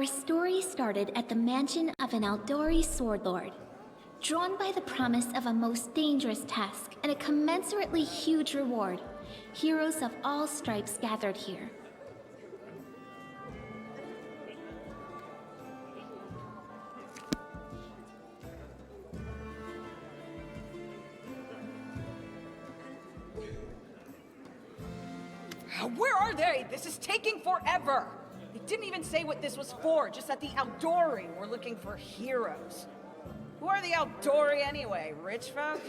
Our story started at the mansion of an Aldori sword lord. Drawn by the promise of a most dangerous task and a commensurately huge reward, heroes of all stripes gathered here. Where are they? This is taking forever! They didn't even say what this was for, just that the Aldori were looking for heroes. Who are the Aldori anyway? Rich folk?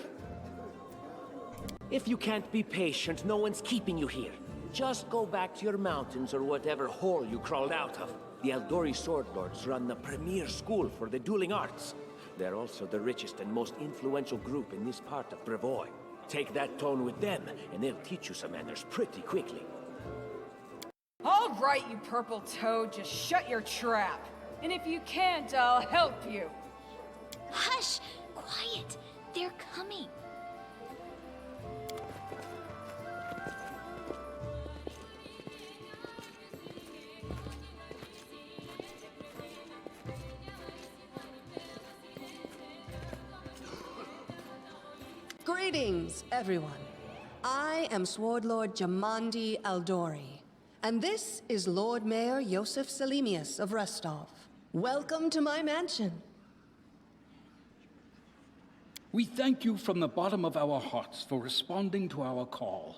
If you can't be patient, no one's keeping you here. Just go back to your mountains or whatever hole you crawled out of. The Aldori Sword Lords run the premier school for the dueling arts. They're also the richest and most influential group in this part of Brevoy. Take that tone with them, and they'll teach you some manners pretty quickly. All right, you purple toad, just shut your trap. And if you can't, I'll help you. Hush! Quiet! They're coming! Greetings, everyone. I am Sword Lord Jamandi Aldori, and this is Lord Mayor Yosef Selimius of Restov. Welcome to my mansion. We thank you from the bottom of our hearts for responding to our call.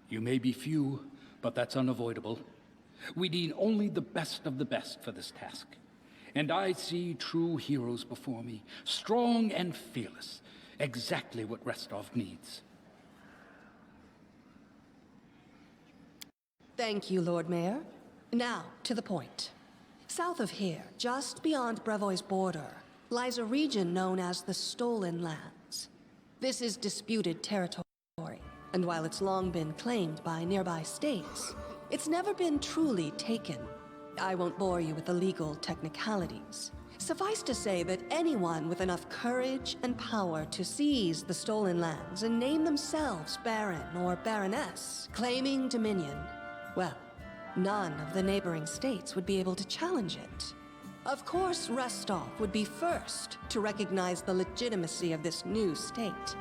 You may be few, but that's unavoidable. We need only the best of the best for this task. And I see true heroes before me, strong and fearless. Exactly what Restov needs. Thank you, Lord Mayor. Now, to the point. South of here, just beyond Brevoy's border, lies a region known as the Stolen Lands. This is disputed territory, and while it's long been claimed by nearby states, it's never been truly taken. I won't bore you with the legal technicalities. Suffice to say that anyone with enough courage and power to seize the stolen lands and name themselves Baron or Baroness, claiming dominion, well, none of the neighboring states would be able to challenge it. Of course, Restov would be first to recognize the legitimacy of this new state,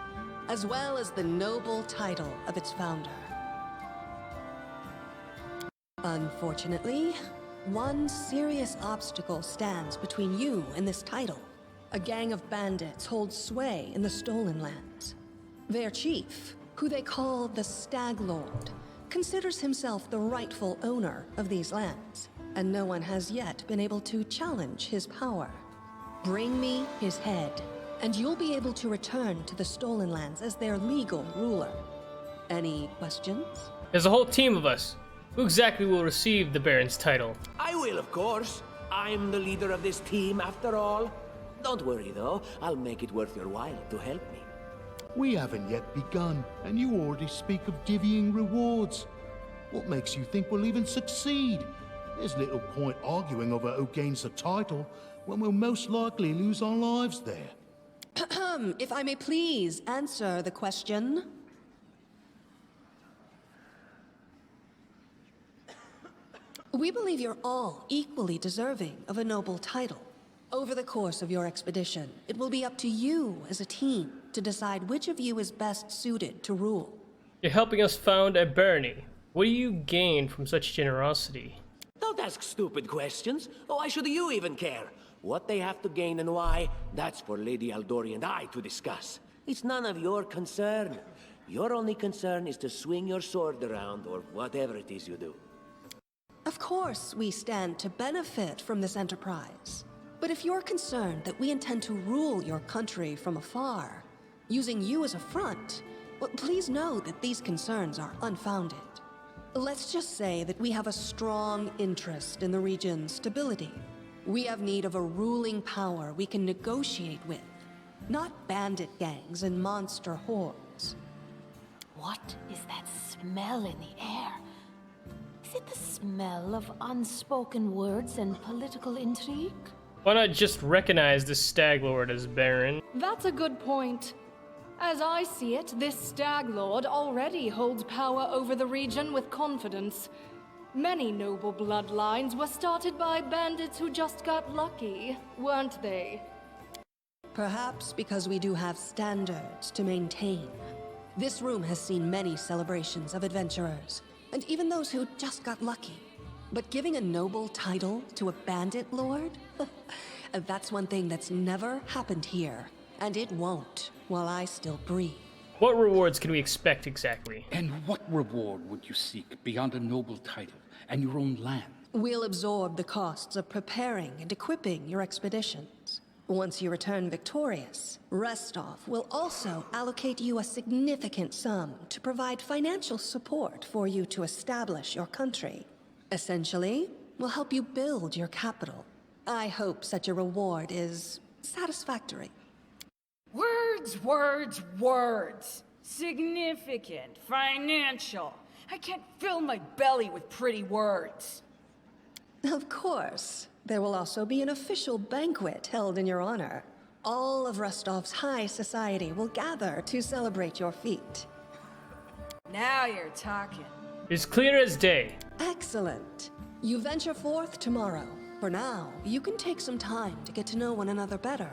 as well as the noble title of its founder. Unfortunately, one serious obstacle stands between you and this title. A gang of bandits holds sway in the Stolen Lands. Their chief, who they call the Stag Lord, considers himself the rightful owner of these lands, and no one has yet been able to challenge his power. Bring me his head, and you'll be able to return to the Stolen Lands as their legal ruler. Any questions? There's a whole team of us. Who exactly will receive the Baron's title? I will, of course. I'm the leader of this team, after all. Don't worry, though. I'll make it worth your while to help me. We haven't yet begun, and you already speak of divvying rewards. What makes you think we'll even succeed? There's little point arguing over who gains the title when we'll most likely lose our lives there. If I may please answer the question. We believe you're all equally deserving of a noble title. Over the course of your expedition, it will be up to you as a team to decide which of you is best suited to rule. You're helping us found a barony. What do you gain from such generosity? Don't ask stupid questions. Why should you even care? What they have to gain and why, that's for Lady Aldori and I to discuss. It's none of your concern. Your only concern is to swing your sword around or whatever it is you do. Of course, we stand to benefit from this enterprise. But if you're concerned that we intend to rule your country from afar, using you as a front, well, please know that these concerns are unfounded. Let's just say that we have a strong interest in the region's stability. We have need of a ruling power we can negotiate with, not bandit gangs and monster hordes. What is that smell in the air? Is it the smell of unspoken words and political intrigue? Why not just recognize the Stag Lord as Baron? That's a good point. As I see it, this Stag Lord already holds power over the region with confidence. Many noble bloodlines were started by bandits who just got lucky, weren't they? Perhaps because we do have standards to maintain. This room has seen many celebrations of adventurers, and even those who just got lucky. But giving a noble title to a bandit lord? That's one thing that's never happened here, and it won't while I still breathe. What rewards can we expect exactly? And what reward would you seek beyond a noble title and your own land? We'll absorb the costs of preparing and equipping your expeditions. Once you return victorious, Restov will also allocate you a significant sum to provide financial support for you to establish your country. Essentially, we'll help you build your capital. I hope such a reward is satisfactory. Words, words, words. Significant, financial. I can't fill my belly with pretty words. Of course. There will also be an official banquet held in your honor. All of Rostov's high society will gather to celebrate your feat. Now you're talking. It's clear as day. Excellent. You venture forth tomorrow. For now, you can take some time to get to know one another better.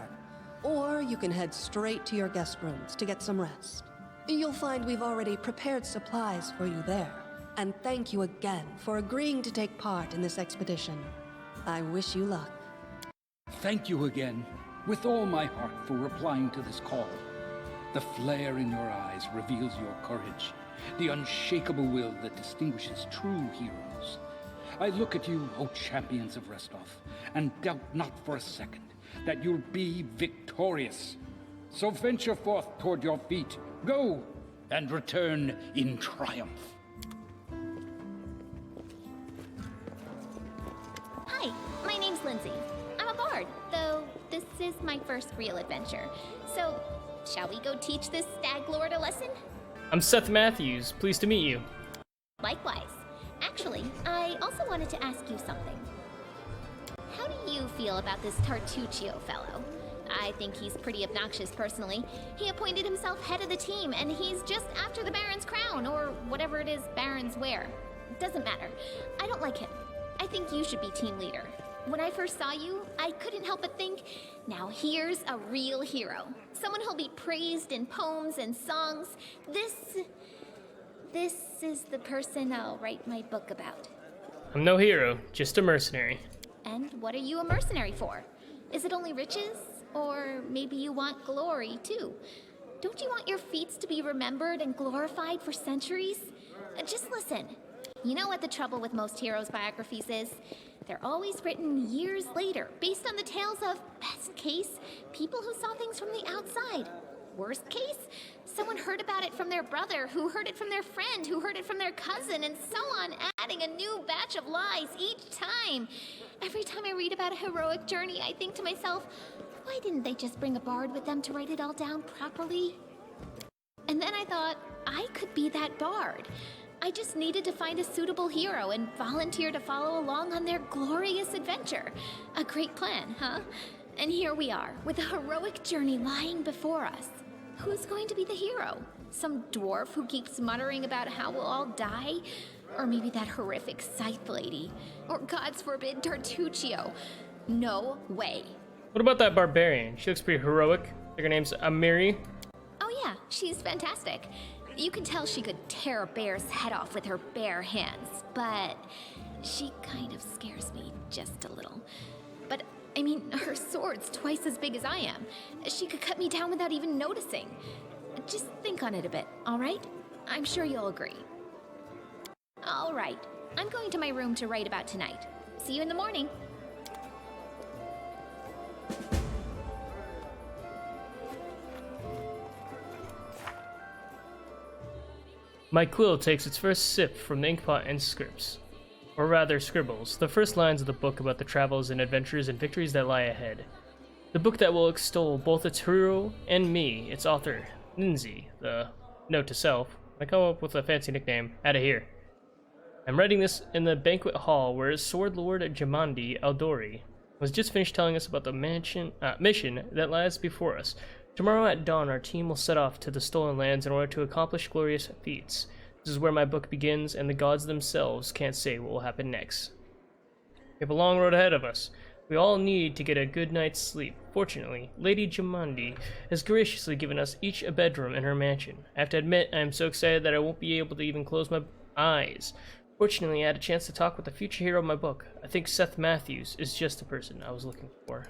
Or you can head straight to your guest rooms to get some rest. You'll find we've already prepared supplies for you there. And thank you again for agreeing to take part in this expedition. I wish you luck. Thank you again, with all my heart, for replying to this call. The flare in your eyes reveals your courage, the unshakable will that distinguishes true heroes. I look at you, O champions of Restov, and doubt not for a second that you'll be victorious. So venture forth toward your feet, go, and return in triumph. Hi, my name's Lindsay. I'm a bard, though this is my first real adventure. So, shall we go teach this stag lord a lesson? I'm Seth Matthews. Pleased to meet you. Likewise. Actually, I also wanted to ask you something. How do you feel about this Tartuccio fellow? I think he's pretty obnoxious personally. He appointed himself head of the team, and he's just after the Baron's crown, or whatever it is barons wear. Doesn't matter. I don't like him. I think you should be team leader. When I first saw you, I couldn't help but think, now here's a real hero. Someone who'll be praised in poems and songs. This is the person I'll write my book about. I'm no hero, just a mercenary. And what are you a mercenary for? Is it only riches? Or maybe you want glory, too? Don't you want your feats to be remembered and glorified for centuries? Just listen. You know what the trouble with most heroes' biographies is? They're always written years later, based on the tales of, best case, people who saw things from the outside. Worst case, someone heard about it from their brother, who heard it from their friend, who heard it from their cousin, and so on, adding a new batch of lies each time. Every time I read about a heroic journey, I think to myself, why didn't they just bring a bard with them to write it all down properly? And then I thought, I could be that bard. I just needed to find a suitable hero and volunteer to follow along on their glorious adventure. A great plan, huh? And here we are, with a heroic journey lying before us. Who's going to be the hero? Some dwarf who keeps muttering about how we'll all die? Or maybe that horrific scythe lady? Or, God's forbid, Tartuccio? No way. What about that barbarian? She looks pretty heroic. I think her name's Amiri. Oh yeah, she's fantastic. You can tell she could tear a bear's head off with her bare hands, but she kind of scares me just a little. But, I mean, her sword's twice as big as I am. She could cut me down without even noticing. Just think on it a bit, all right? I'm sure you'll agree. All right, I'm going to my room to write about tonight. See you in the morning. My quill takes its first sip from the inkpot and scripts. Or rather, scribbles, the first lines of the book about the travels and adventures and victories that lie ahead. The book that will extol both its hero and me, its author, Lindsay, the note to self. I come up with a fancy nickname, out of here. I'm writing this in the banquet hall where Sword Lord Jamandi Aldori was just finished telling us about the mission that lies before us. Tomorrow at dawn, our team will set off to the stolen lands in order to accomplish glorious feats. This is where my book begins, and the gods themselves can't say what will happen next. We have a long road ahead of us. We all need to get a good night's sleep. Fortunately, Lady Jamandi has graciously given us each a bedroom in her mansion. I have to admit, I am so excited that I won't be able to even close my eyes. Fortunately, I had a chance to talk with the future hero of my book. I think Seth Matthews is just the person I was looking for.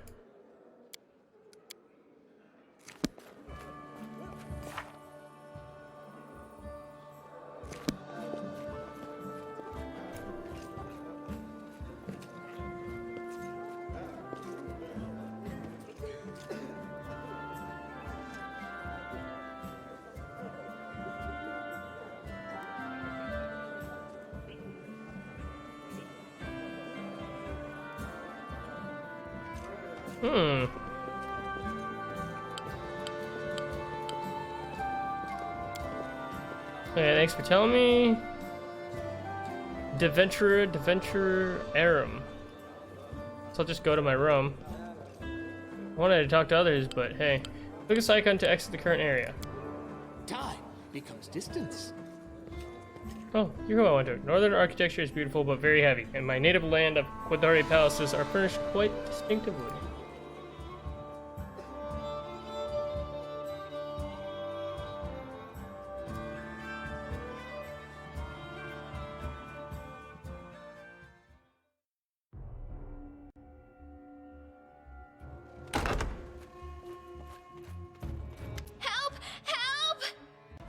Okay, thanks for telling me. Deventure Aram. So I'll just go to my room. I wanted to talk to others, but hey. Click this icon to exit the current area. Time becomes distance. Oh, you're who I went to. Northern architecture is beautiful but very heavy, and my native land of Quadari palaces are furnished quite distinctively.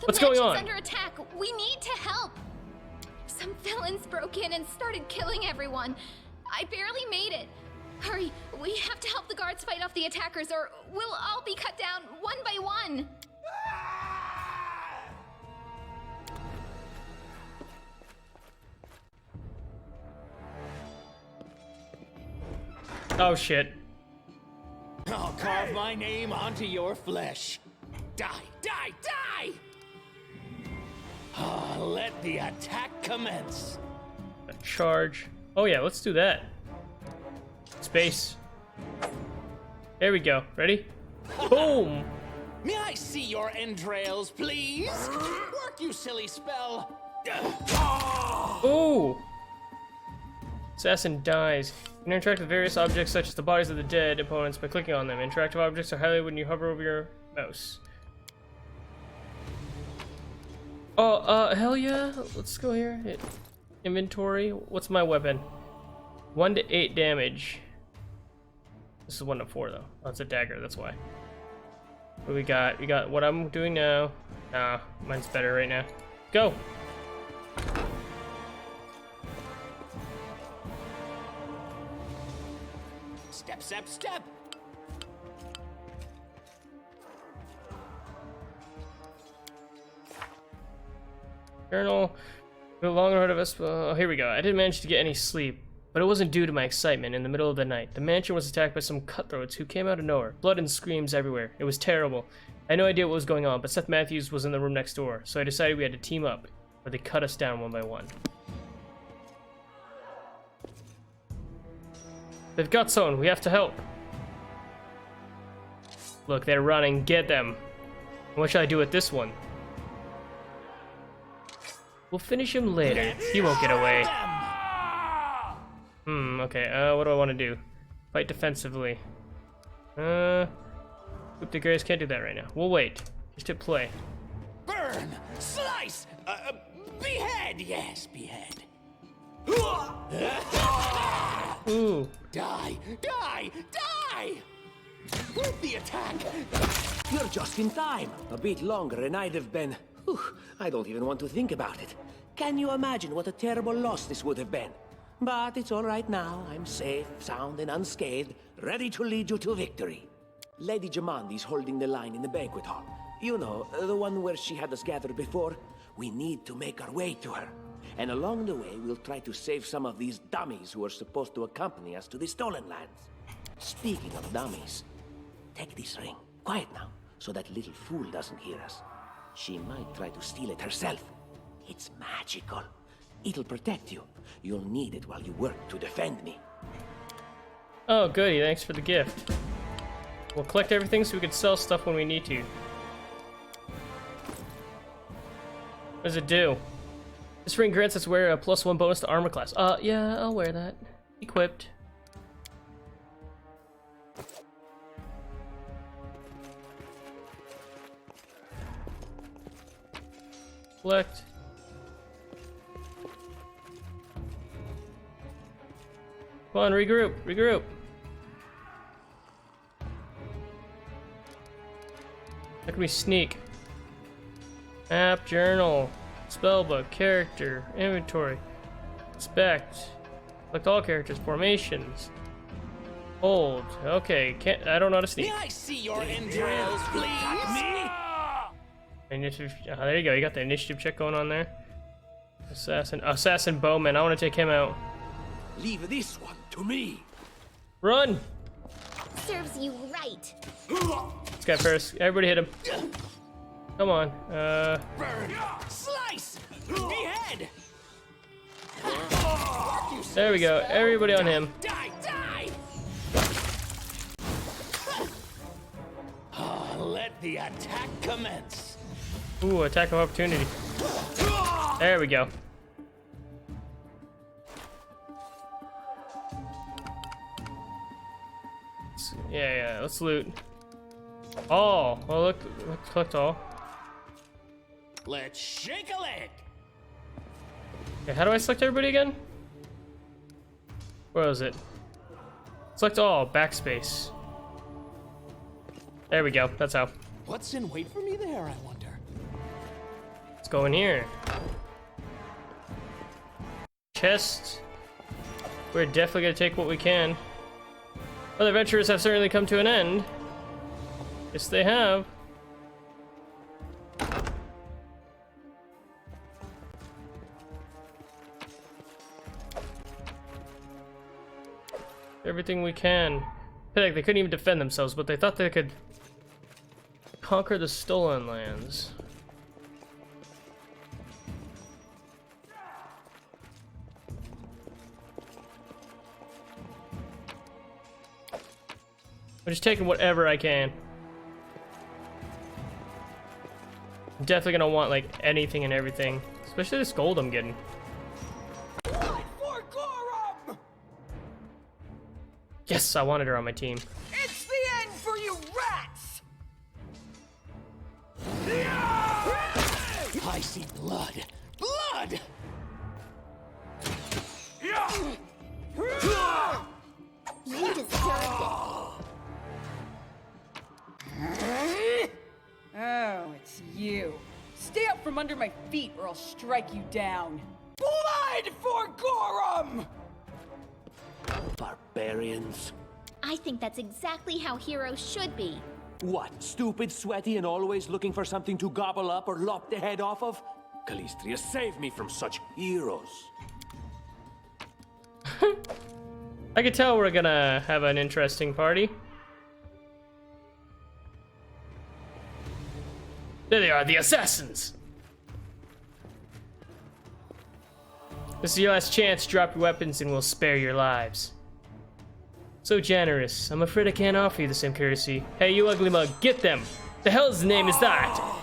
What's going on? Under attack. We need to help. Some villains broke in and started killing everyone. I barely made it. Hurry, we have to help the guards fight off the attackers or we'll all be cut down one by one. Oh shit. I'll carve my name onto your flesh. Die, die, die! Let the attack commence. A charge. Oh yeah, let's do that. Space. There we go. Ready? Boom! May I see your entrails, please? Work, you silly spell. Ooh! Assassin dies. You can interact with various objects such as the bodies of the dead opponents by clicking on them. Interactive objects are highlighted when you hover over your mouse. Oh, hell yeah. Let's go here. Hit inventory. What's my weapon? 1 to 8 damage. This is 1 to 4 though. Oh, it's a dagger, that's why. What do we got? We got what I'm doing now. Nah, mine's better right now. Go! Step, step, step! Journal. The long road of us. Oh, here we go. I didn't manage to get any sleep, but it wasn't due to my excitement in the middle of the night. The mansion was attacked by some cutthroats who came out of nowhere. Blood and screams everywhere. It was terrible. I had no idea what was going on, but Seth Matthews was in the room next door, so I decided we had to team up, or they cut us down one by one. They've got someone. We have to help. Look, they're running. Get them. What should I do with this one? We'll finish him later. He won't get away. Okay, what do I want to do? Fight defensively. Oop, the Grays can't do that right now. We'll wait. Just hit play. Burn! Slice! Behead! Yes, behead. Ooh. Die! Die! Die! With the attack! You're just in time. A bit longer and I'd have been... Whew, I don't even want to think about it. Can you imagine what a terrible loss this would have been? But it's all right now. I'm safe, sound, and unscathed, ready to lead you to victory. Lady Jamandi's holding the line in the banquet hall. You know, the one where she had us gathered before. We need to make our way to her. And along the way, we'll try to save some of these dummies who are supposed to accompany us to the stolen lands. Speaking of dummies, take this ring. Quiet now, so that little fool doesn't hear us. She might try to steal it herself. It's magical. It'll protect you. You'll need it while you work to defend me. Oh, goody. Thanks for the gift. We'll collect everything so we can sell stuff when we need to. What does it do? This ring grants us wear a +1 bonus to armor class. Yeah, I'll wear that. Equipped. Select. Come on, regroup, regroup. How can we sneak? Map, journal, spellbook, character, inventory, inspect, select all characters, formations, hold. Okay, I don't know how to sneak. May I see your entrails, please? Initiative. There you go. You got the initiative check going on there. Assassin Bowman. I want to take him out. Leave this one to me. Run! Serves you right. This guy first. Everybody hit him. Come on. Burn! Slice! Behead! There we go. Everybody on him. Die! Die! Let the attack commence. Ooh, attack of opportunity. There we go. Yeah, let's loot. Oh, well, look, collect all. Let's shake a leg. Okay, how do I select everybody again? Where is it? Select all, backspace. There we go, that's how. What's in wait for me there, I wonder? Let's go in here. Chest. We're definitely gonna take what we can. Other adventurers have certainly come to an end. Yes, they have. Everything we can. They couldn't even defend themselves, but they thought they could conquer the stolen lands. I'm just taking whatever I can. I'm definitely gonna want like anything and everything, especially this gold I'm getting. Blood for Gorum! Yes, I wanted her on my team. It's the end for you rats! I see blood. Blood! You deserved it. Oh, it's you. Stay up from under my feet or I'll strike you down. Blood for Gorum! Barbarians. I think that's exactly how heroes should be. What, stupid, sweaty, and always looking for something to gobble up or lop the head off of? Calistria, save me from such heroes. I could tell we're gonna have an interesting party. There they are, the assassins! This is your last chance. Drop your weapons and we'll spare your lives. So generous. I'm afraid I can't offer you the same courtesy. Hey, you ugly mug, get them! The hell's name is that?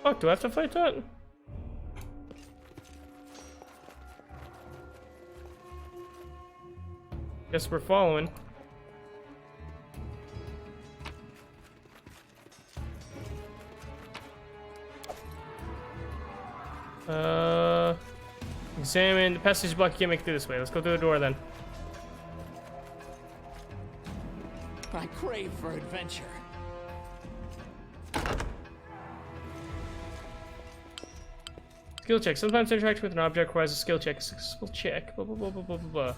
Fuck, do I have to fight that? Guess we're following. Examine the passage block. You can't make it through this way. Let's go through the door then. I crave for adventure. Skill check. Sometimes interact with an object requires a skill check. Skill check. Blah, blah, blah, blah, blah, blah, blah.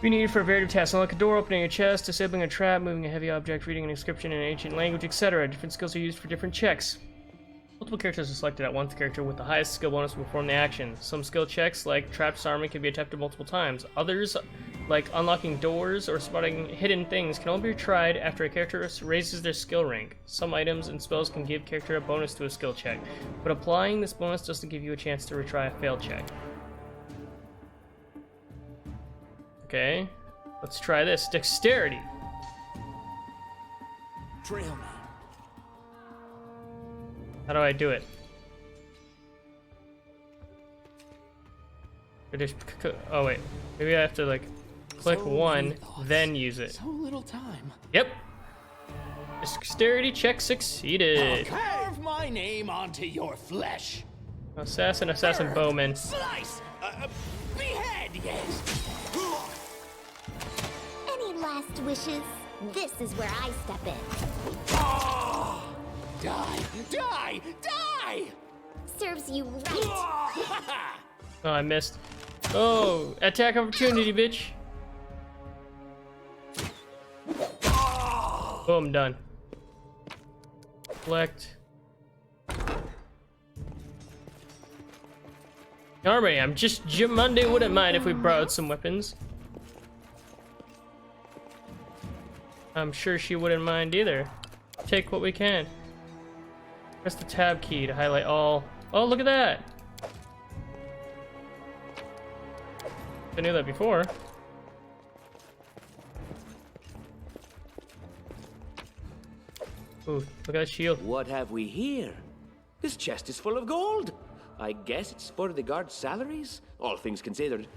We need for a variety of tasks. Unlock a door, opening a chest, disabling a trap, moving a heavy object, reading an inscription in an ancient language, etc. Different skills are used for different checks. Multiple characters are selected at once. The character with the highest skill bonus will perform the action. Some skill checks, like trapped disarmament, can be attempted multiple times. Others like unlocking doors or spotting hidden things, can only be tried after a character raises their skill rank. Some items and spells can give character a bonus to a skill check, but applying this bonus doesn't give you a chance to retry a failed check. Okay, let's try this. Dexterity. Trail me. How do I do it? Oh wait, maybe I have to like click So one, thoughts, then use it. So little time. Yep. Dexterity check succeeded. I'll carve my name onto your flesh. Assassin, Burn, bowman. Slice. Behead. Yes. Any last wishes? This is where I step in. Ah! Die. Die. Die. Serves you right. Ah! Oh, I missed. Oh, attack opportunity, bitch. Boom, done. Select. Alright, I'm just Jim Monday wouldn't mind if we borrowed some weapons. I'm sure she wouldn't mind either. Take what we can. Press the tab key to highlight all. Oh, look at that! I knew that before. Ooh, look at that shield. What have we here? This chest is full of gold. I guess it's for the guards' salaries, all things considered.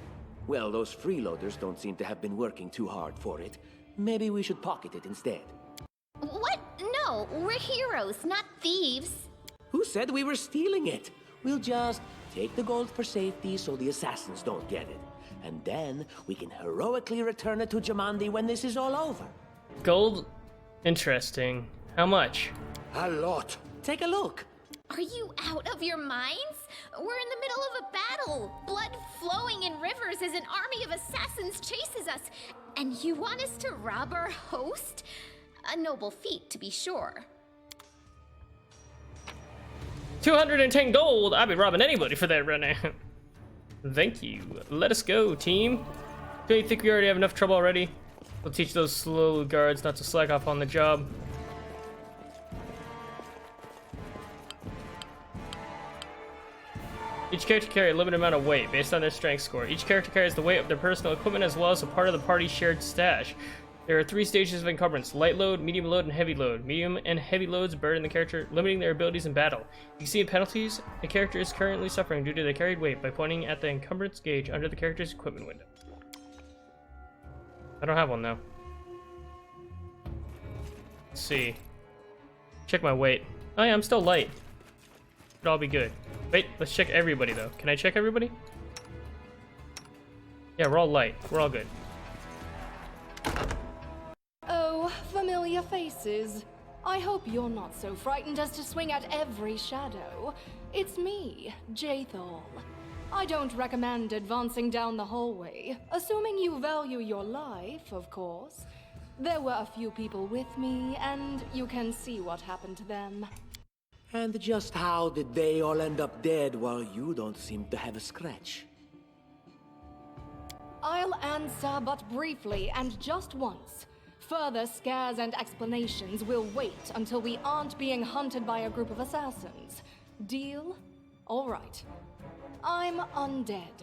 Well, those freeloaders don't seem to have been working too hard for it. Maybe we should pocket it instead. What? No, we're heroes, not thieves. Who said we were stealing it? We'll just take the gold for safety so the assassins don't get it. And then we can heroically return it to Jamandi when this is all over. Gold? Interesting. How much? A lot. Take a look. Are you out of your minds? We're in the middle of a battle. Blood flowing in rivers as an army of assassins chases us. And you want us to rob our host? A noble feat, to be sure. 210 gold! I'd be robbing anybody for that right now. Thank you. Let us go, team. Don't you think we already have enough trouble already? We'll teach those slow guards not to slack off on the job. Each character carries a limited amount of weight based on their strength score. Each character carries the weight of their personal equipment as well as a part of the party's shared stash. There are 3 stages of encumbrance: light load, medium load, and heavy load. Medium and heavy loads burden the character, limiting their abilities in battle. You can see in penalties a character is currently suffering due to their carried weight by pointing at the encumbrance gauge under the character's equipment window. I don't have one though. Let's see. Check my weight. Oh yeah, I'm still light. Should all be good. Wait, let's check everybody though. Can I check everybody? Yeah, we're all light. We're all good. Oh, familiar faces. I hope you're not so frightened as to swing at every shadow. It's me, Jathal. I don't recommend advancing down the hallway, assuming you value your life, of course. There were a few people with me, and you can see what happened to them. And just how did they all end up dead while you don't seem to have a scratch? I'll answer but briefly and just once. Further scares and explanations will wait until we aren't being hunted by a group of assassins. Deal? All right. I'm undead.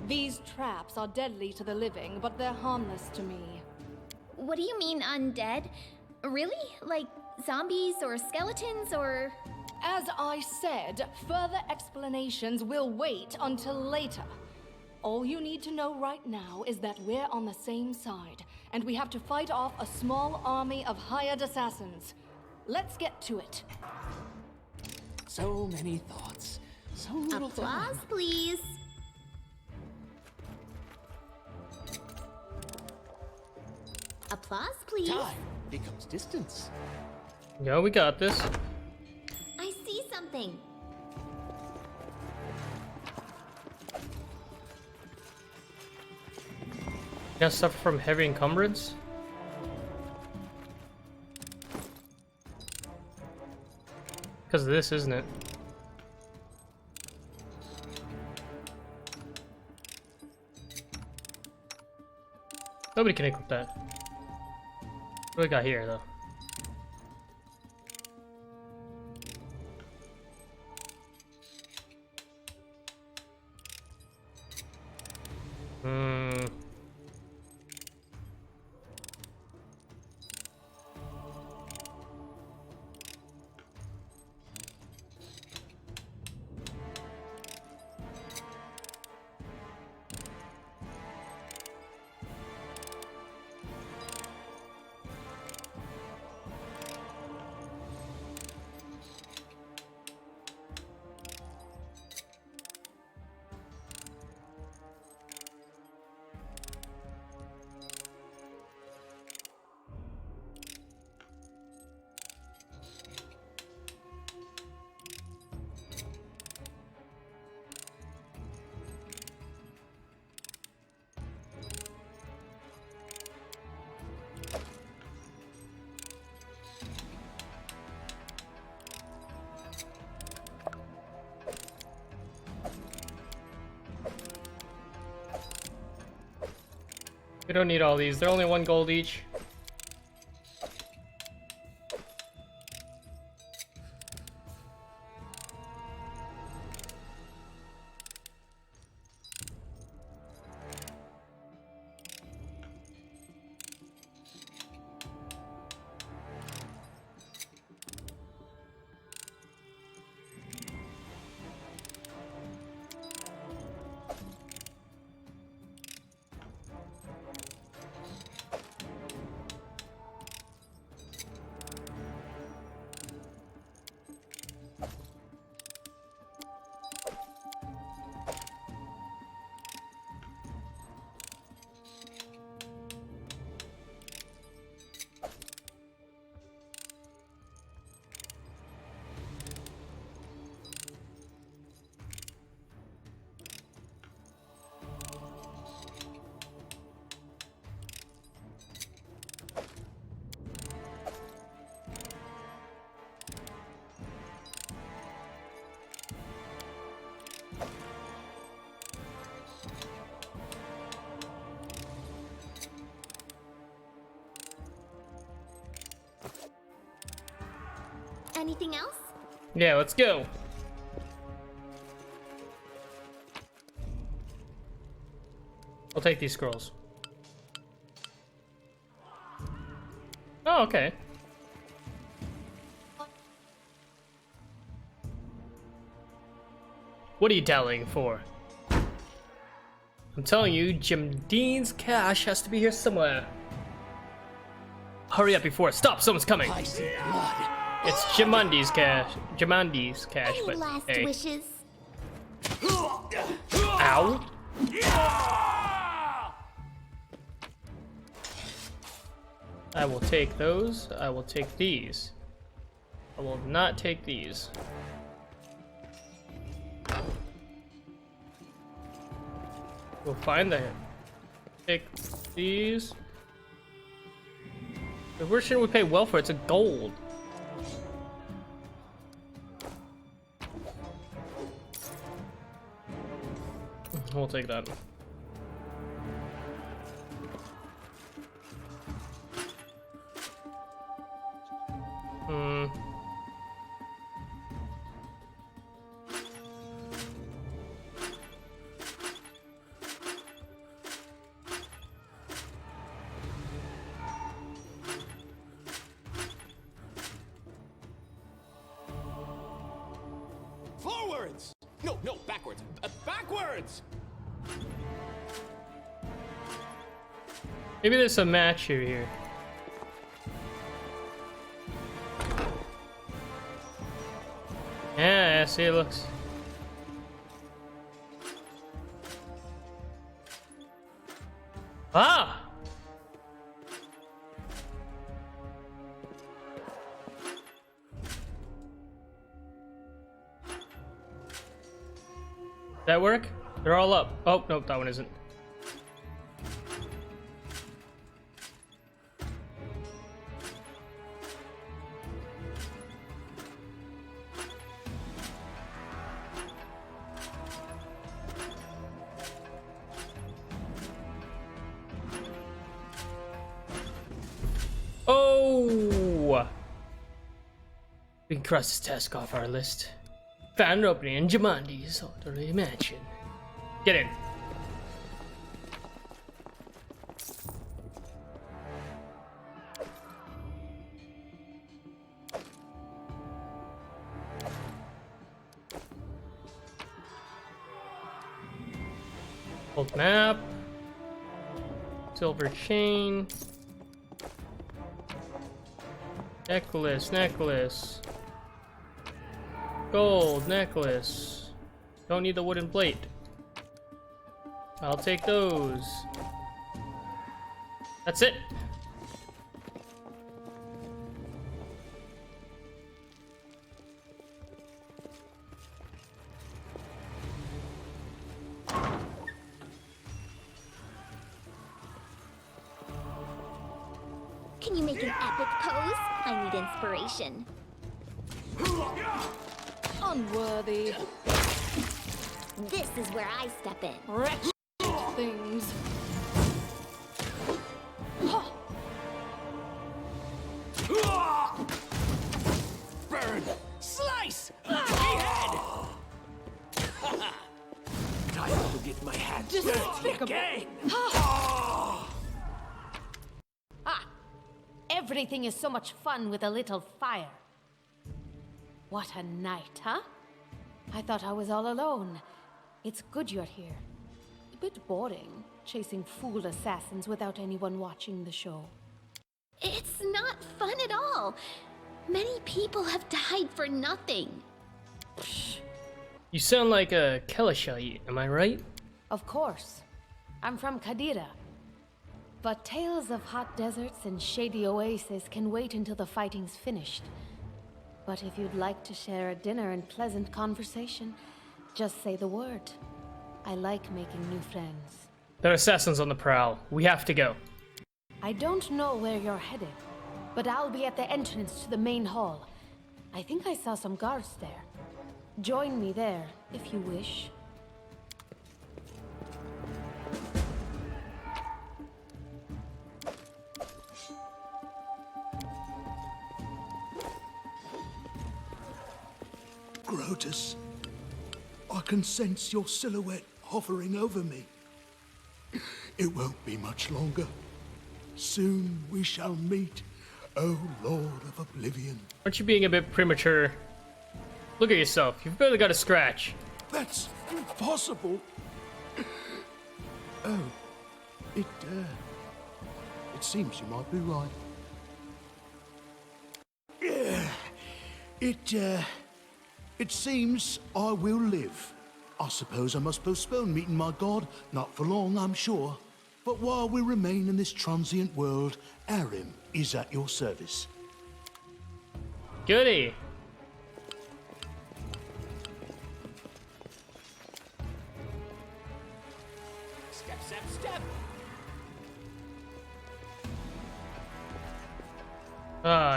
These traps are deadly to the living, but they're harmless to me. What do you mean undead? Really? Like zombies or skeletons or... As I said, further explanations will wait until later. All you need to know right now is that we're on the same side, and we have to fight off a small army of hired assassins. Let's get to it. So many thoughts. So little Applause, time. please. Applause, please. Time becomes distance. Yo, we got this. I see something. You gonna suffer from heavy encumbrance? Because of this, isn't it? Nobody can equip that. What do we got here, though? We don't need all these. They're only 1 gold each. Anything else? Yeah, let's go. I'll take these scrolls. Oh, okay. What are you tallying for? I'm telling you, Jim Dean's cash has to be here somewhere. Hurry up before it stops, someone's coming. I see blood. It's Jamandi's cash. Jamandi's cash, Any but last hey. wishes? Ow. I will take those. I will take these. I will not take these. We'll find that. Take these. Where shouldn't we pay well for? It's a gold. We'll take that. Forwards! No, backwards. Backwards! Maybe there's a match here. Yeah, see, it looks. Ah! That work? They're all up. Oh, nope, that one isn't. We can cross this task off our list. Found an opening in Jumanji's Aldory Mansion. Get in. Old map. Silver chain. Necklace. Gold necklace. Don't need the wooden plate. I'll take those. That's it. Can you make an epic pose? I need inspiration. Unworthy. This is where I step in. Wretched things. Burn! Slice! Behead! Time to get my hands dirty Despicable. again. Everything is so much fun with a little fire. What a night, huh? I thought I was all alone. It's good you're here. A bit boring, chasing fool assassins without anyone watching the show. It's not fun at all. Many people have died for nothing. You sound like a Kelishite, am I right? Of course. I'm from Kadira. But tales of hot deserts and shady oases can wait until the fighting's finished. But if you'd like to share a dinner and pleasant conversation, just say the word. I like making new friends. There are assassins on the prowl. We have to go. I don't know where you're headed, but I'll be at the entrance to the main hall. I think I saw some guards there. Join me there, if you wish. Grotus, I can sense your silhouette hovering over me. It won't be much longer. Soon we shall meet, O Lord of Oblivion. Aren't you being a bit premature? Look at yourself. You've barely got a scratch. That's impossible. Oh, it seems you might be right. It seems I will live. I suppose I must postpone meeting my god, not for long, I'm sure. But while we remain in this transient world, Arim is at your service. Goody. Step!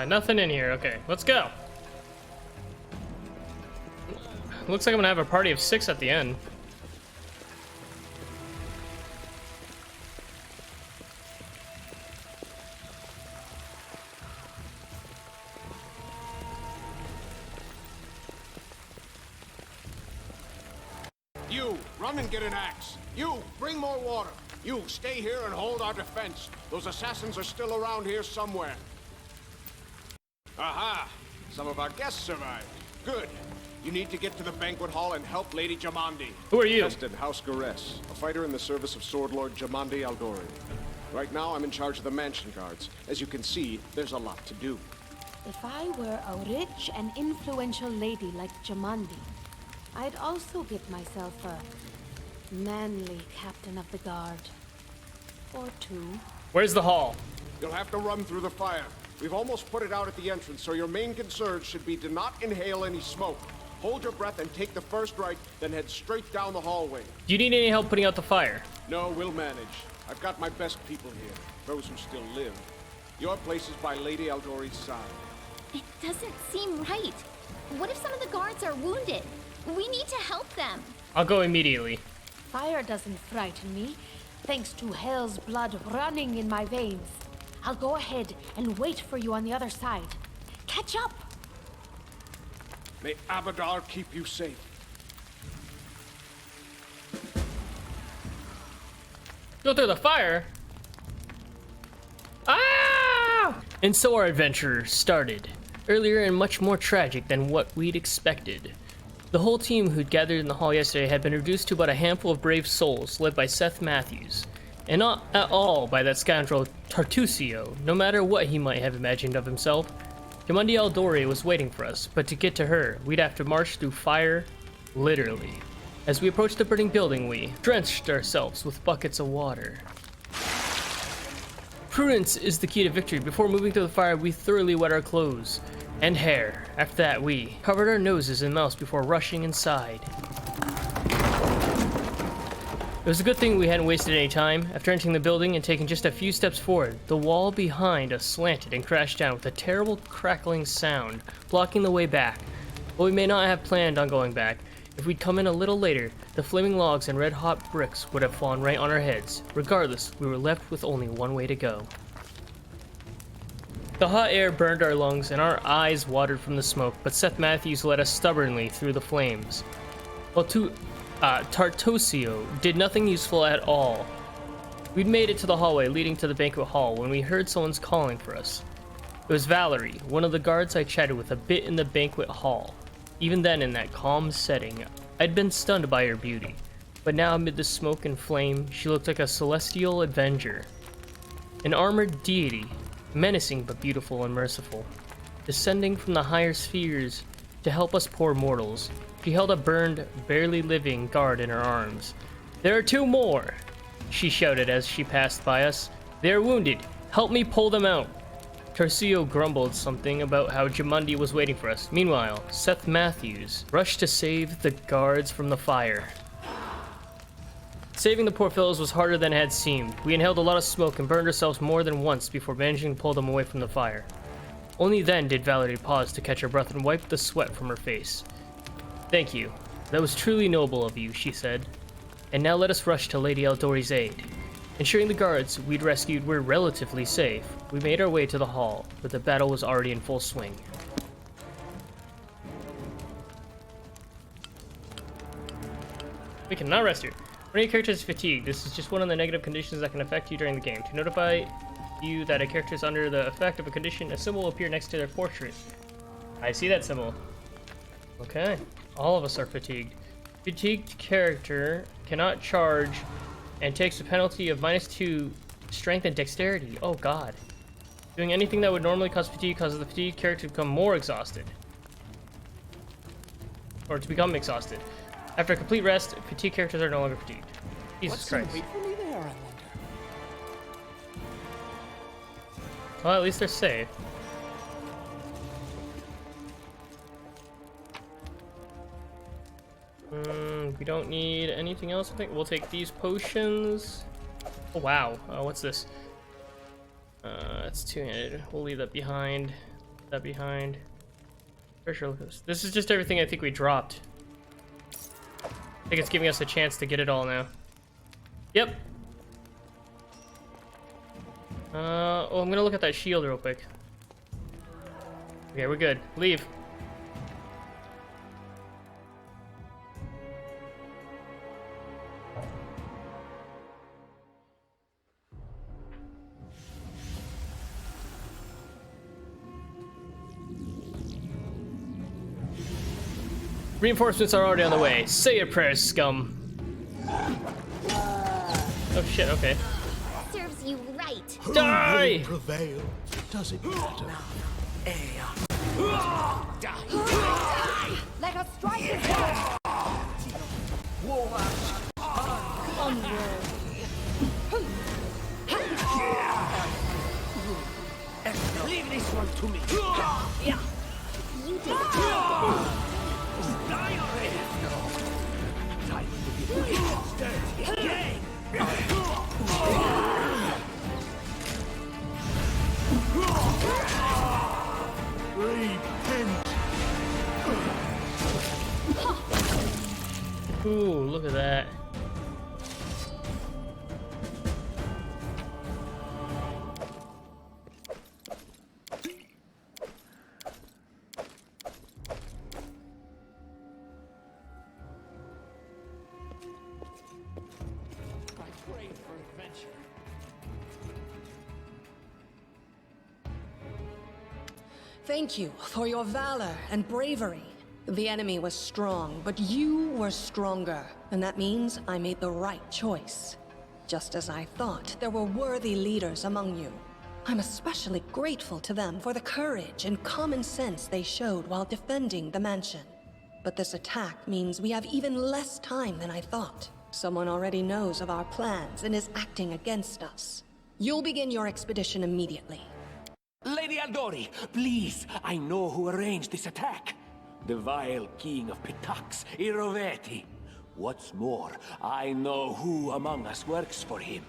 Nothing in here. Okay, let's go. Looks like I'm gonna have a party of 6 at the end. You, run and get an axe. You, bring more water. You, stay here and hold our defense. Those assassins are still around here somewhere. Aha! Some of our guests survived. Good. You need to get to the banquet hall and help Lady Jamandi. Who are you? Tested House Garrett, a fighter in the service of Sword Lord Jamandi Aldori. Right now, I'm in charge of the mansion guards. As you can see, there's a lot to do. If I were a rich and influential lady like Jamandi, I'd also get myself a manly captain of the guard. Or two. Where's the hall? You'll have to run through the fire. We've almost put it out at the entrance, so your main concern should be to not inhale any smoke. Hold your breath and take the first right, then head straight down the hallway. Do you need any help putting out the fire? No, we'll manage. I've got my best people here, those who still live. Your place is by Lady Aldori's side. It doesn't seem right. What if some of the guards are wounded? We need to help them. I'll go immediately. Fire doesn't frighten me, thanks to hell's blood running in my veins. I'll go ahead and wait for you on the other side. Catch up! May Abadar keep you safe. Go through the fire? Ah! And so our adventure started. Earlier and much more tragic than what we'd expected. The whole team who'd gathered in the hall yesterday had been reduced to about a handful of brave souls, led by Seth Matthews. And not at all by that scoundrel Tartusio, no matter what he might have imagined of himself. Jamandi Aldori was waiting for us, but to get to her, we'd have to march through fire, literally. As we approached the burning building, we drenched ourselves with buckets of water. Prudence is the key to victory. Before moving through the fire, we thoroughly wet our clothes and hair. After that, we covered our noses and mouths before rushing inside. It was a good thing we hadn't wasted any time. After entering the building and taking just a few steps forward, the wall behind us slanted and crashed down with a terrible crackling sound, blocking the way back. But we may not have planned on going back. If we'd come in a little later, the flaming logs and red-hot bricks would have fallen right on our heads. Regardless, we were left with only one way to go. The hot air burned our lungs and our eyes watered from the smoke, but Seth Matthews led us stubbornly through the flames. While Tartusio did nothing useful at all. We'd made it to the hallway leading to the banquet hall when we heard someone's calling for us. It was Valerie, one of the guards I chatted with a bit in the banquet hall. Even then, in that calm setting, I'd been stunned by her beauty. But now, amid the smoke and flame, she looked like a celestial avenger. An armored deity, menacing but beautiful and merciful, descending from the higher spheres to help us poor mortals. She held a burned, barely living guard in her arms. "There are two more!" she shouted as she passed by us. "They are wounded. Help me pull them out." Tartusio grumbled something about how Jamandi was waiting for us. Meanwhile, Seth Matthews rushed to save the guards from the fire. Saving the poor fellows was harder than it had seemed. We inhaled a lot of smoke and burned ourselves more than once before managing to pull them away from the fire. Only then did Valerie pause to catch her breath and wipe the sweat from her face. "Thank you. That was truly noble of you," she said. "And now let us rush to Lady Aldori's aid." Ensuring the guards we'd rescued were relatively safe, we made our way to the hall, but the battle was already in full swing. We cannot rest here. When your character is fatigued, this is just one of the negative conditions that can affect you during the game. To notify you that a character is under the effect of a condition, a symbol will appear next to their portrait. I see that symbol. Okay, all of us are fatigued. Fatigued character cannot charge and takes a penalty of -2 strength and dexterity. Oh god. Doing anything that would normally cause fatigue causes the fatigued character to become more exhausted. Or to become exhausted. After a complete rest, fatigued characters are no longer fatigued. Jesus Christ. Wait for me there, I wonder. Well, at least they're safe. We don't need anything else, I think. We'll take these potions. Oh, wow. What's this? It's two-handed. We'll leave that behind. That behind. For sure, this is just everything I think we dropped. I think it's giving us a chance to get it all now. Yep. Oh, I'm gonna look at that shield real quick. Okay, we're good. Leave. Reinforcements are already on the way. Say your prayers, scum. Oh shit, okay. Serves you right. Die! Prevail. Does it matter? Let us strike his head! Leave this one to me. You did it. Die already. Time to get my hands dirty again. Ooh, look at that. Thank you for your valor and bravery. The enemy was strong, but you were stronger, and that means I made the right choice. Just as I thought, there were worthy leaders among you. I'm especially grateful to them for the courage and common sense they showed while defending the mansion. But this attack means we have even less time than I thought. Someone already knows of our plans and is acting against us. You'll begin your expedition immediately. Lady Aldori, please, I know who arranged this attack. The vile king of Pitax, Iroveti. What's more, I know who among us works for him.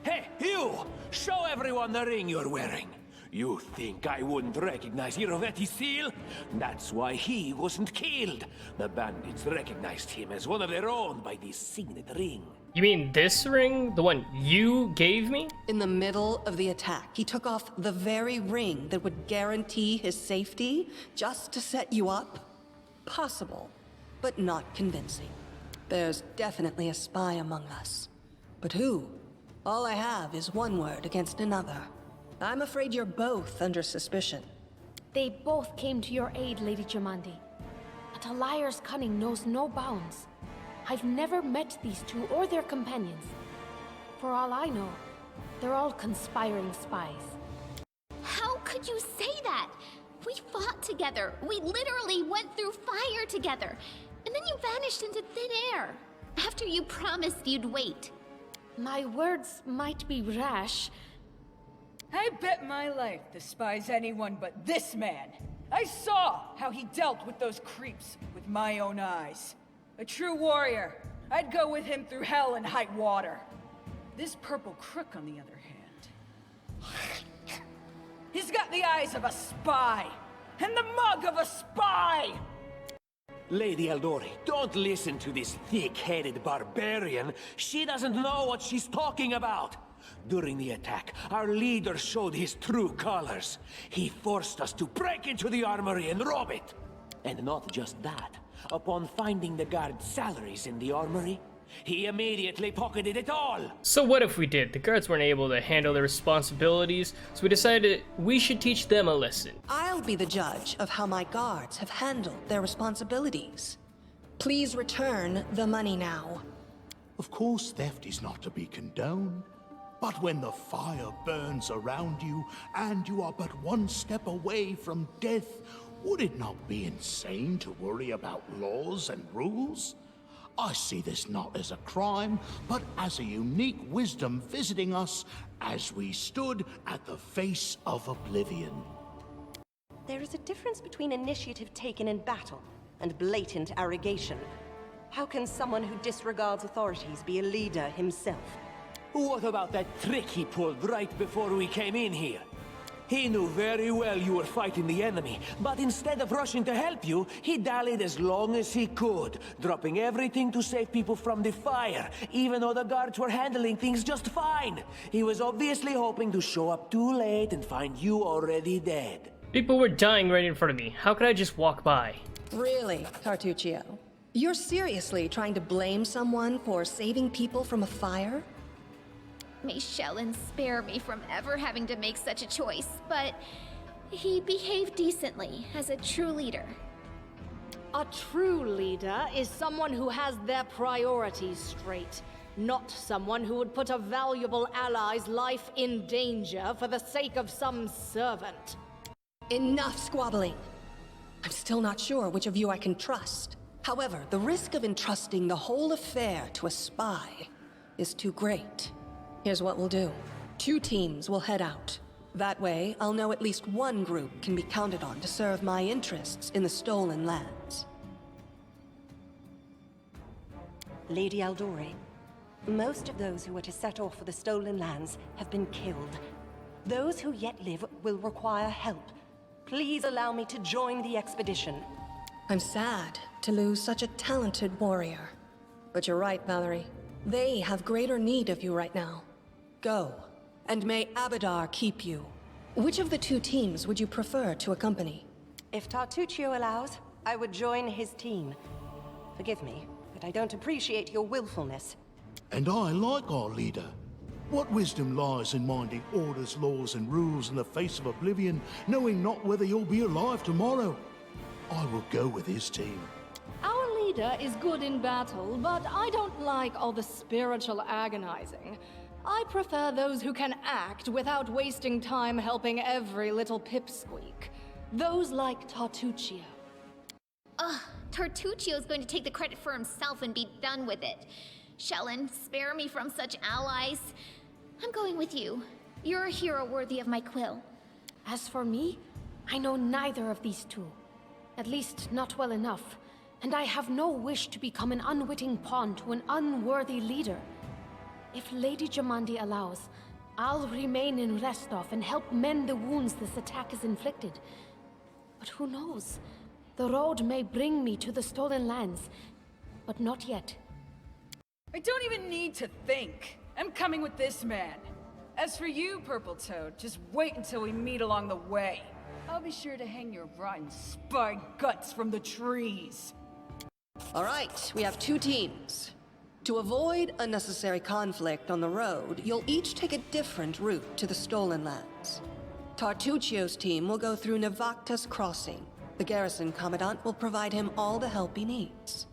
Hey, you! Show everyone the ring you're wearing. You think I wouldn't recognize Iroveti's seal? That's why he wasn't killed. The bandits recognized him as one of their own by this signet ring. You mean this ring? The one you gave me? In the middle of the attack, he took off the very ring that would guarantee his safety just to set you up? Possible, but not convincing. There's definitely a spy among us. But who? All I have is one word against another. I'm afraid you're both under suspicion. They both came to your aid, Lady Jamandi. But a liar's cunning knows no bounds. I've never met these two or their companions. For all I know, they're all conspiring spies. How could you say that? We fought together. We literally went through fire together. And then you vanished into thin air. After you promised you'd wait. My words might be rash. I bet my life despise anyone but this man. I saw how he dealt with those creeps with my own eyes. A true warrior. I'd go with him through hell and high water. This purple crook, on the other hand, he's got the eyes of a spy and the mug of a spy. Lady Aldori, don't listen to this thick-headed barbarian. She doesn't know what she's talking about. During the attack, our leader showed his true colors. He forced us to break into the armory and rob it. And not just that. Upon finding the guards' salaries in the armory, he immediately pocketed it all. So what if we did? The guards weren't able to handle their responsibilities, so we decided we should teach them a lesson. I'll be the judge of how my guards have handled their responsibilities. Please return the money now. Of course, theft is not to be condoned. But when the fire burns around you, and you are but one step away from death, would it not be insane to worry about laws and rules? I see this not as a crime, but as a unique wisdom visiting us as we stood at the face of oblivion. There is a difference between initiative taken in battle and blatant arrogation. How can someone who disregards authorities be a leader himself? What about that trick he pulled right before we came in here? He knew very well you were fighting the enemy, but instead of rushing to help you, he dallied as long as he could, dropping everything to save people from the fire, even though the guards were handling things just fine. He was obviously hoping to show up too late and find you already dead. People were dying right in front of me. How could I just walk by? Really, Tartuccio? You're seriously trying to blame someone for saving people from a fire? May Shellen spare me from ever having to make such a choice, but he behaved decently as a true leader. A true leader is someone who has their priorities straight, not someone who would put a valuable ally's life in danger for the sake of some servant. Enough squabbling. I'm still not sure which of you I can trust. However, the risk of entrusting the whole affair to a spy is too great. Here's what we'll do. 2 teams will head out. That way, I'll know at least one group can be counted on to serve my interests in the stolen lands. Lady Aldori, most of those who were to set off for the stolen lands have been killed. Those who yet live will require help. Please allow me to join the expedition. I'm sad to lose such a talented warrior. But you're right, Valerie. They have greater need of you right now. Go, and may Abadar keep you. Which of the 2 teams would you prefer to accompany? If Tartuccio allows, I would join his team. Forgive me, but I don't appreciate your willfulness. And I like our leader. What wisdom lies in minding orders, laws, and rules in the face of oblivion, knowing not whether you'll be alive tomorrow? I will go with his team. Our leader is good in battle, but I don't like all the spiritual agonizing. I prefer those who can act without wasting time helping every little pipsqueak. Those like Tartuccio. Ugh, Tartuccio's going to take the credit for himself and be done with it. Shellen, spare me from such allies. I'm going with you. You're a hero worthy of my quill. As for me, I know neither of these two. At least not well enough. And I have no wish to become an unwitting pawn to an unworthy leader. If Lady Jamandi allows, I'll remain in Restov and help mend the wounds this attack has inflicted. But who knows? The road may bring me to the stolen lands, but not yet. I don't even need to think. I'm coming with this man. As for you, Purple Toad, just wait until we meet along the way. I'll be sure to hang your rotten spy guts from the trees. All right, we have 2 teams. To avoid unnecessary conflict on the road, you'll each take a different route to the stolen lands. Tartuccio's team will go through Navakta's crossing. The garrison commandant will provide him all the help he needs.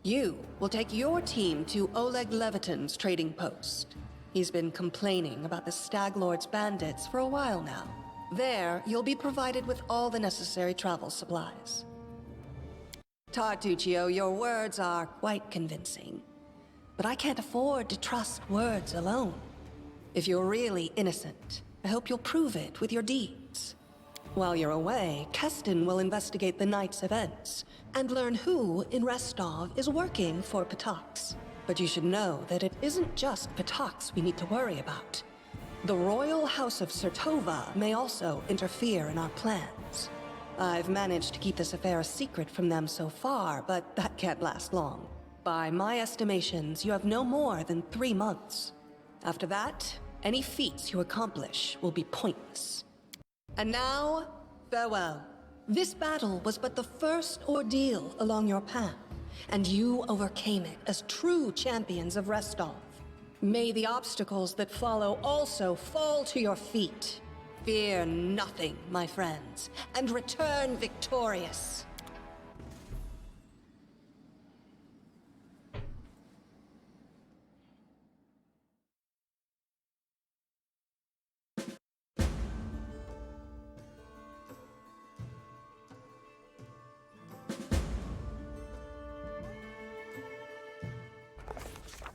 You will take your team to Oleg Levitin's trading post. He's been complaining about the Stag Lord's bandits for a while now. There, you'll be provided with all the necessary travel supplies. Tartuccio, your words are quite convincing. But I can't afford to trust words alone. If you're really innocent, I hope you'll prove it with your deeds. While you're away, Keston will investigate the night's events and learn who in Restov is working for Patox. But you should know that it isn't just Patox we need to worry about. The Royal House of Sertova may also interfere in our plans. I've managed to keep this affair a secret from them so far, but that can't last long. By my estimations, you have no more than 3 months. After that, any feats you accomplish will be pointless. And now, farewell. This battle was but the first ordeal along your path, and you overcame it as true champions of Restov. May the obstacles that follow also fall to your feet. Fear nothing, my friends, and return victorious.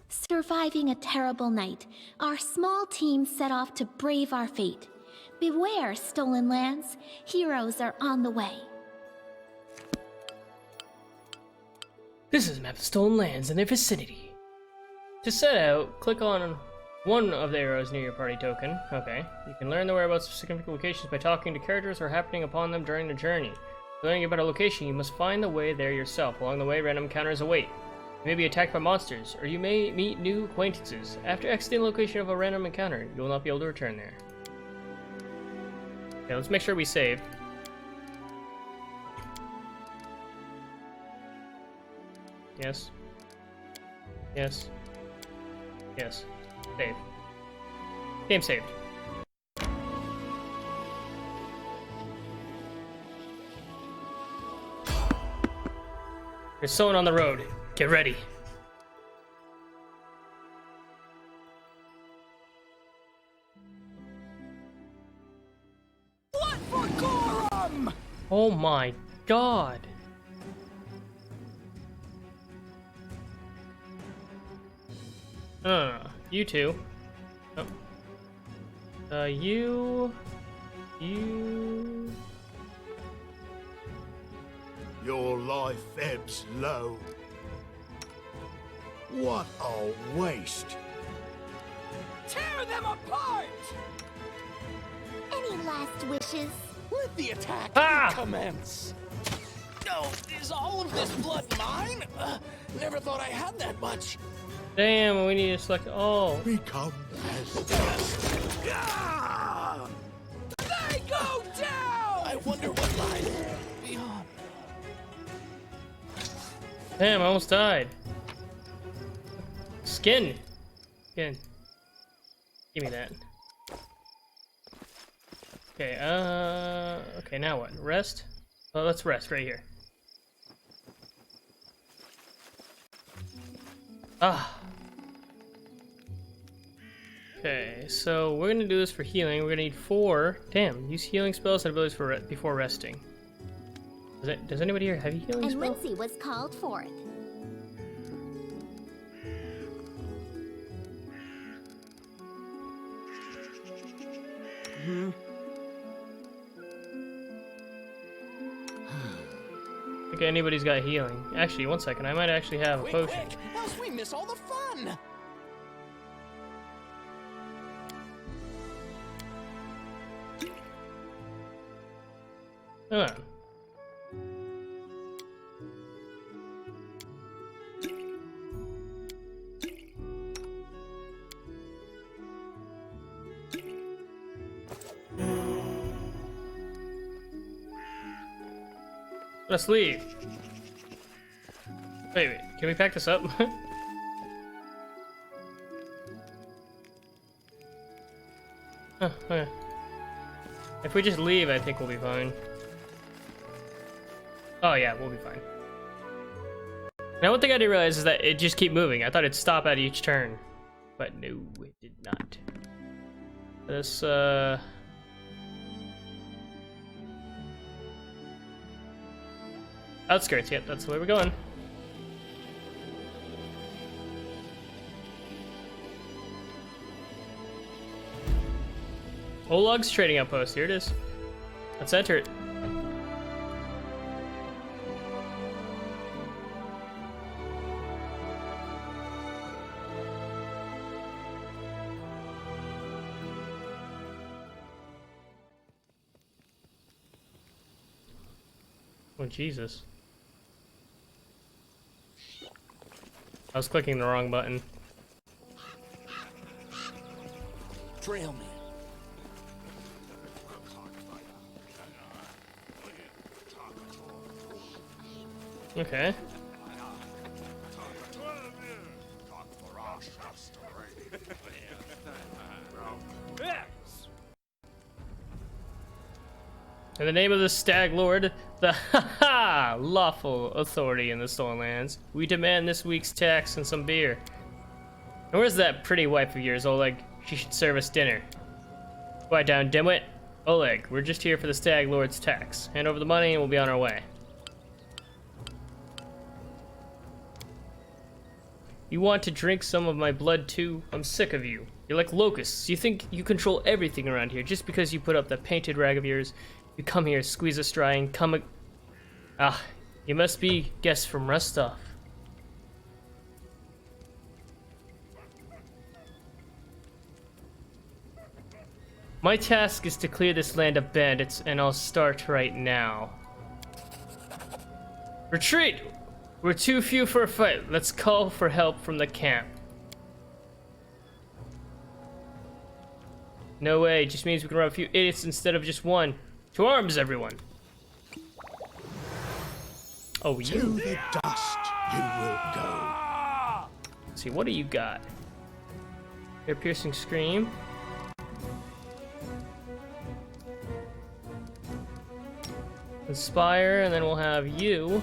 Surviving a terrible night, our small team set off to brave our fate. Beware, stolen lands. Heroes are on the way. This is a map of stolen lands and their vicinity. To set out, click on one of the arrows near your party token. Okay. You can learn the whereabouts of significant locations by talking to characters or happening upon them during the journey. Learning about a location, you must find the way there yourself. Along the way, random encounters await. You may be attacked by monsters, or you may meet new acquaintances. After exiting the location of a random encounter, you will not be able to return there. Okay, let's make sure we save. Yes. Yes. Yes. Save. Game saved. There's someone on the road. Get ready. What for Gorum? Oh my god. You two. Oh. You. Your life ebbs low. What a waste! Tear them apart! Any last wishes? Let the attack commence. No, is all of this blood mine? Never thought I had that much. Damn, we need to select all. Become as dust. They go down! I wonder what lies beyond. Damn, I almost died. Skin. Give me that. Okay, okay, now what? Rest? Well, let's rest right here. Ah. Okay, so we're gonna do this for healing. We're gonna need 4. Damn, use healing spells and abilities for before resting. Does anybody here have healing And spell? Lindsay was called forth. Okay, anybody's got healing. Actually, one second, I might actually have a potion. Quick, else we miss all the fun. Hold on. Let's leave. Wait, can we pack this up? Huh, okay. If we just leave, I think we'll be fine. Oh yeah, we'll be fine. Now one thing I didn't realize is that it just keep moving. I thought it'd stop at each turn. But no, it did not. This, outskirts, yep, that's the way we're going. Olog's trading outpost, here it is. Let's enter it. Oh, Jesus. I was clicking the wrong button. Trail me. Okay. In the name of the Stag Lord, the lawful authority in the Stolen Lands, we demand this week's tax and some beer. And where's that pretty wife of yours, Oleg? She should serve us dinner. Quiet down, dimwit. Oleg, we're just here for the Stag Lord's tax. Hand over the money and we'll be on our way. You want to drink some of my blood too? I'm sick of you. You're like locusts. You think you control everything around here just because you put up that painted rag of yours. You come here, squeeze us dry, and you must be guests from Rostov. My task is to clear this land of bandits, and I'll start right now. Retreat! We're too few for a fight. Let's call for help from the camp. No way, it just means we can rob a few idiots instead of just one. To arms, everyone! Oh, you. To the dust you will go. Let's see, what do you got? Ear piercing scream. Inspire, and then we'll have you.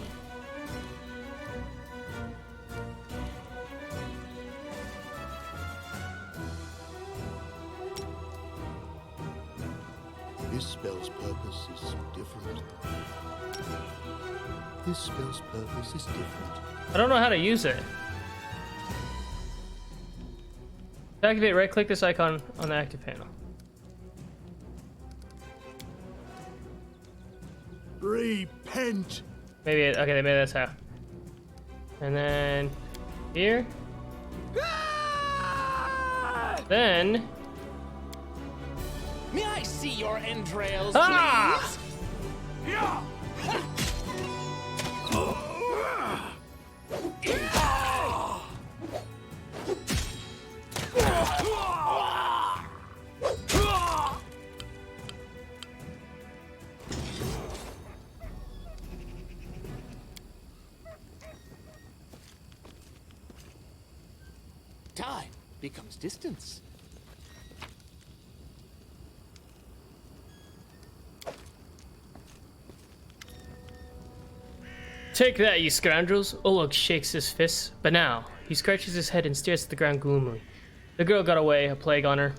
This spell's purpose is different. This spell's purpose is different. I don't know how to use it. To activate, right-click this icon on the active panel. Repent! Maybe, okay, maybe that's how. And then, here. Then... May I see your entrails, Ah! please? Time becomes distance. Take that, you scoundrels! Oleg shakes his fists, but now, he scratches his head and stares at the ground gloomily. The girl got away, a plague on her.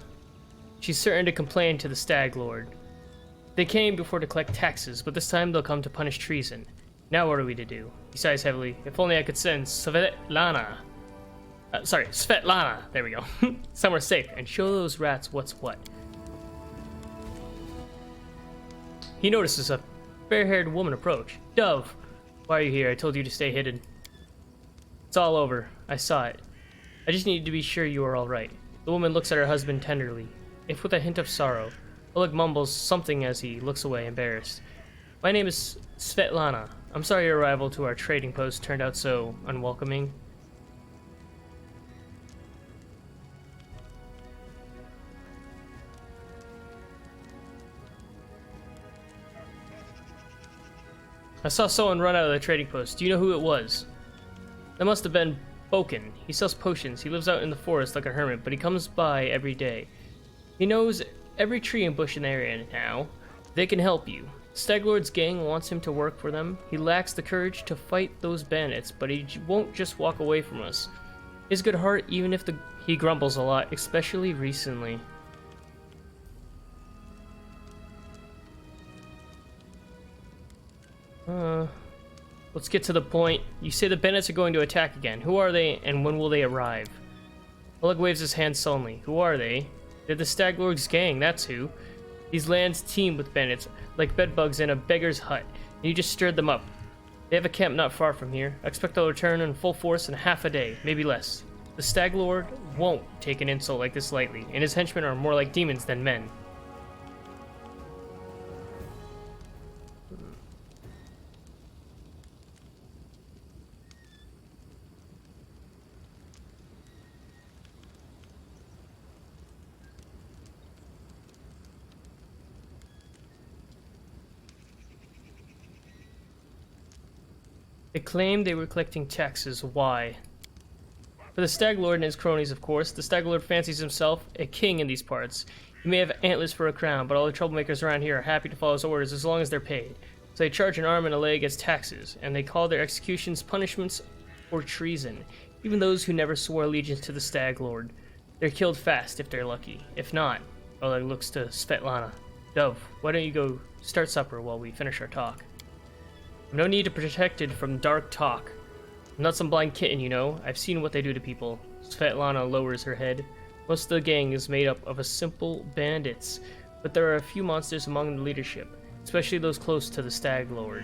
She's certain to complain to the Stag Lord. They came before to collect taxes, but this time they'll come to punish treason. Now what are we to do? He sighs heavily. If only I could send Svetlana. Svetlana, there we go. Somewhere safe, and show those rats what's what. He notices a fair-haired woman approach. Dove, why are you here? I told you to stay hidden. It's all over. I saw it. I just needed to be sure you were all right. The woman looks at her husband tenderly, if with a hint of sorrow. Oleg mumbles something as he looks away, embarrassed. My name is Svetlana. I'm sorry your arrival to our trading post turned out so unwelcoming. I saw someone run out of the trading post. Do you know who it was? That must have been Boken. He sells potions. He lives out in the forest like a hermit, but he comes by every day. He knows every tree and bush in the area now. They can help you. Staglord's gang wants him to work for them. He lacks the courage to fight those bandits, but he won't just walk away from us. His good heart, even if he grumbles a lot, especially recently. Let's get to the point. You say the bandits are going to attack again. Who are they, and when will they arrive? Oleg waves his hand sullenly. Who are they? They're the Staglord's gang, that's who. These lands teem with bandits, like bedbugs in a beggar's hut, and you just stirred them up. They have a camp not far from here. I expect they'll return in full force in half a day, maybe less. The Staglord won't take an insult like this lightly, and his henchmen are more like demons than men. They claimed they were collecting taxes. Why? For the Staglord and his cronies, of course. The Staglord fancies himself a king in these parts. He may have antlers for a crown, but all the troublemakers around here are happy to follow his orders as long as they're paid. So they charge an arm and a leg as taxes, and they call their executions punishments for treason. Even those who never swore allegiance to the Staglord. They're killed fast if they're lucky. If not, Oleg looks to Svetlana. Dove, why don't you go start supper while we finish our talk? No need to protect it from dark talk. I'm not some blind kitten, you know. I've seen what they do to people. Svetlana lowers her head. Most of the gang is made up of a simple bandits, but there are a few monsters among the leadership, especially those close to the Staglord.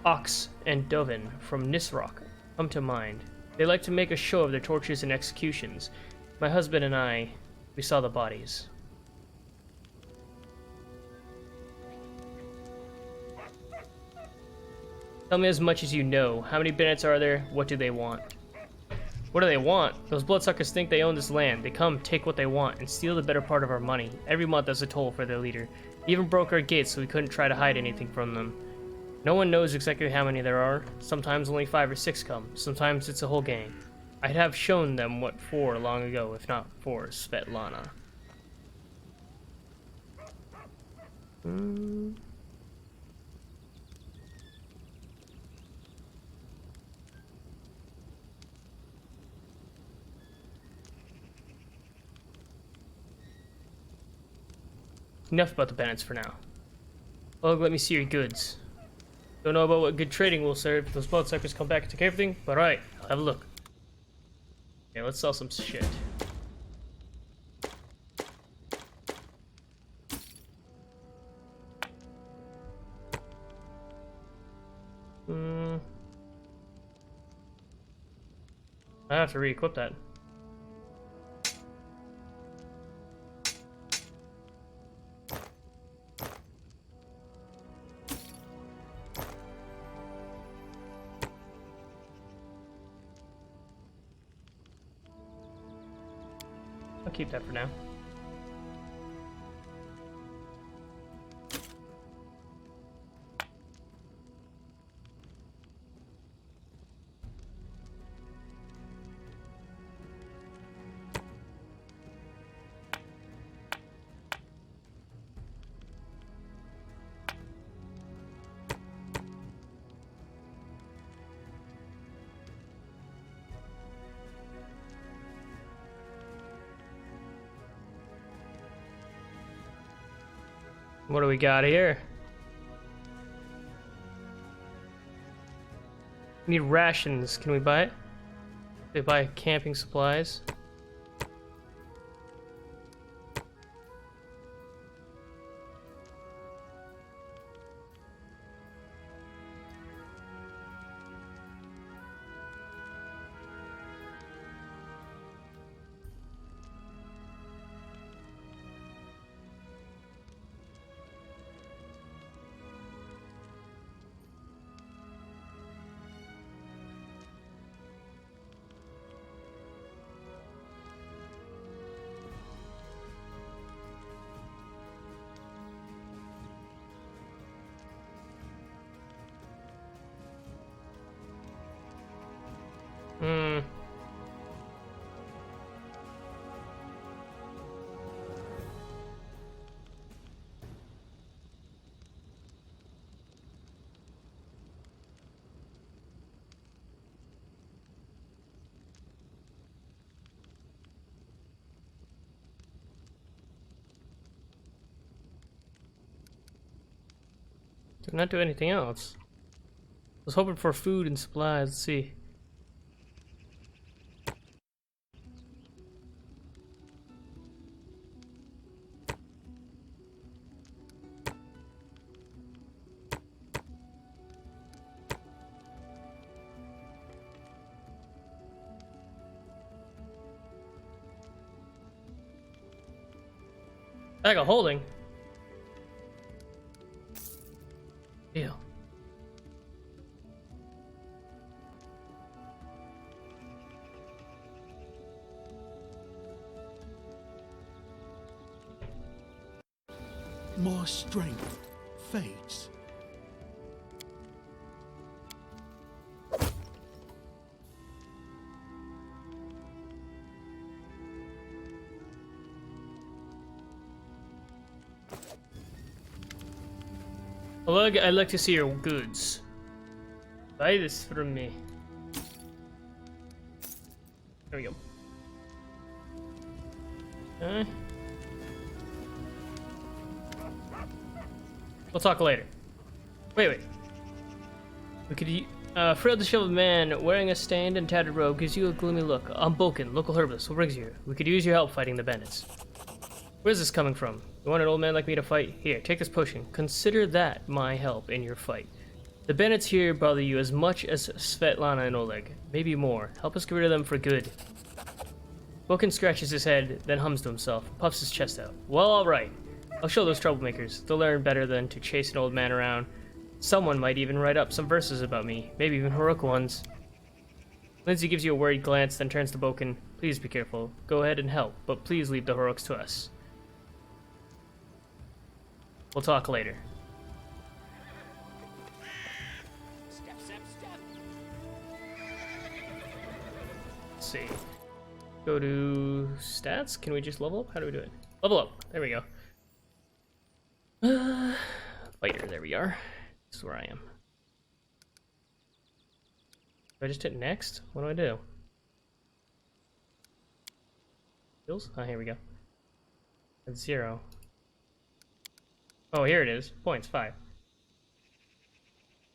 Ox and Dovin from Nisrock come to mind. They like to make a show of their tortures and executions. My husband and I, we saw the bodies. Tell me as much as you know. How many bandits are there? What do they want? What do they want? Those bloodsuckers think they own this land. They come, take what they want, and steal the better part of our money. Every month as a toll for their leader. They even broke our gates so we couldn't try to hide anything from them. No one knows exactly how many there are. Sometimes only 5 or 6 come. Sometimes it's a whole gang. I'd have shown them what for long ago, if not for Svetlana. Enough about the bandits for now. Well, let me see your goods. Don't know about what good trading will serve if those bloodsuckers come back and take everything, but alright, I'll have a look. Okay, let's sell some shit. I have to re-equip that. I'll keep that for now. What do we got here? We need rations. Can we buy it? They buy camping supplies. Did not do anything else. I was hoping for food and supplies. Let's see. Bag of holding. Ew. My strength fades. Look, I'd like to see your goods. Buy this from me. There we go. Okay. We'll talk later. Wait. We could frail disheveled man wearing a stained and tattered robe gives you a gloomy look. I'm Bulkin, local herbalist. What brings you here? We could use your help fighting the bandits. Where's this coming from? You want an old man like me to fight? Here, take this potion. Consider that my help in your fight. The bandits here bother you as much as Svetlana and Oleg. Maybe more. Help us get rid of them for good. Vulcan scratches his head, then hums to himself, puffs his chest out. Well, alright. I'll show those troublemakers. They'll learn better than to chase an old man around. Someone might even write up some verses about me. Maybe even heroic ones. Lindsay gives you a worried glance, then turns to Vulcan. Please be careful. Go ahead and help, but please leave the heroics to us. We'll talk later. Step. Let's see. Go to stats. Can we just level up? How do we do it? Level up. There we go. Fighter. There we are. This is where I am. Do I just hit next? What do I do? Skills? Oh, here we go. That's 0. Oh, here it is. Points, 5.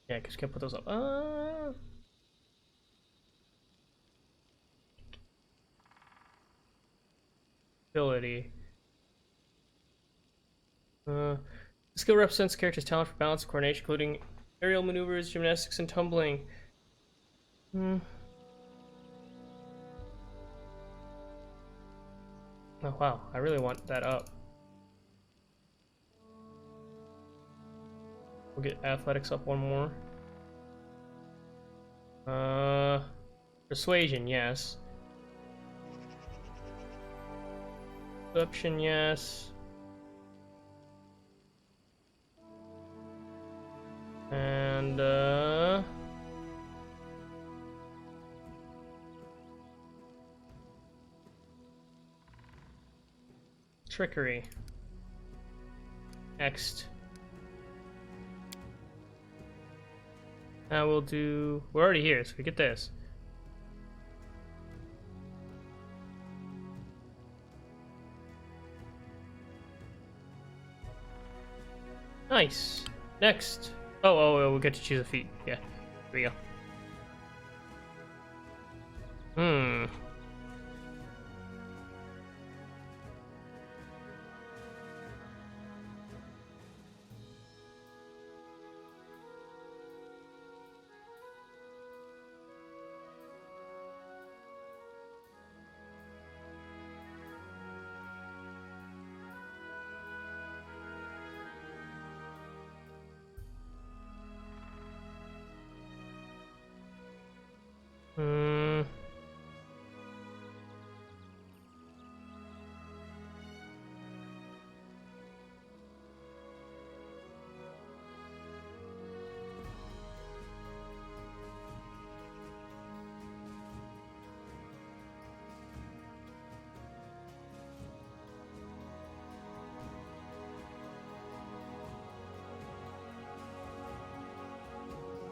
Yeah, because you can't put those up. Ability. Skill represents the character's talent for balance and coordination, including aerial maneuvers, gymnastics, and tumbling. Oh, wow. I really want that up. We'll get athletics up one more. Persuasion, yes. Perception, yes. And, trickery. Next. Now we'll do... We're already here, so we get this. Nice. Next. Oh, we'll get to choose a feat. Yeah. There we go.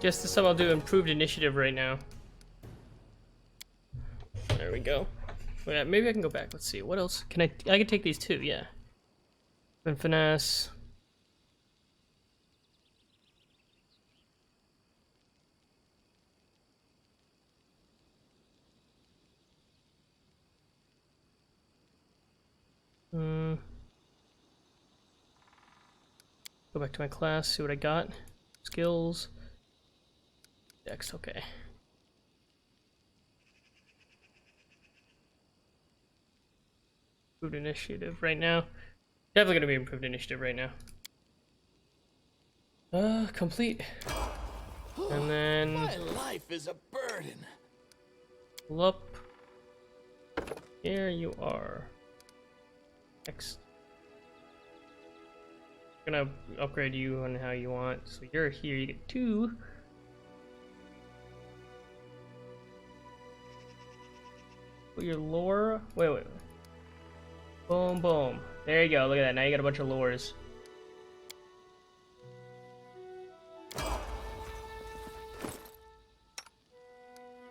Guess this time I'll do improved initiative right now. There we go. Yeah, maybe I can go back. Let's see. What else? Can I can take these too, yeah. And finesse. Go back to my class, see what I got. Skills. Dex, okay. Improved initiative right now. Definitely gonna be improved initiative right now. Complete. And then My life is a burden. Up. Here you are. Next. I'm gonna upgrade you on how you want. So you're here, you get 2. Put your lore. Wait. Boom, boom. There you go. Look at that. Now you got a bunch of lores.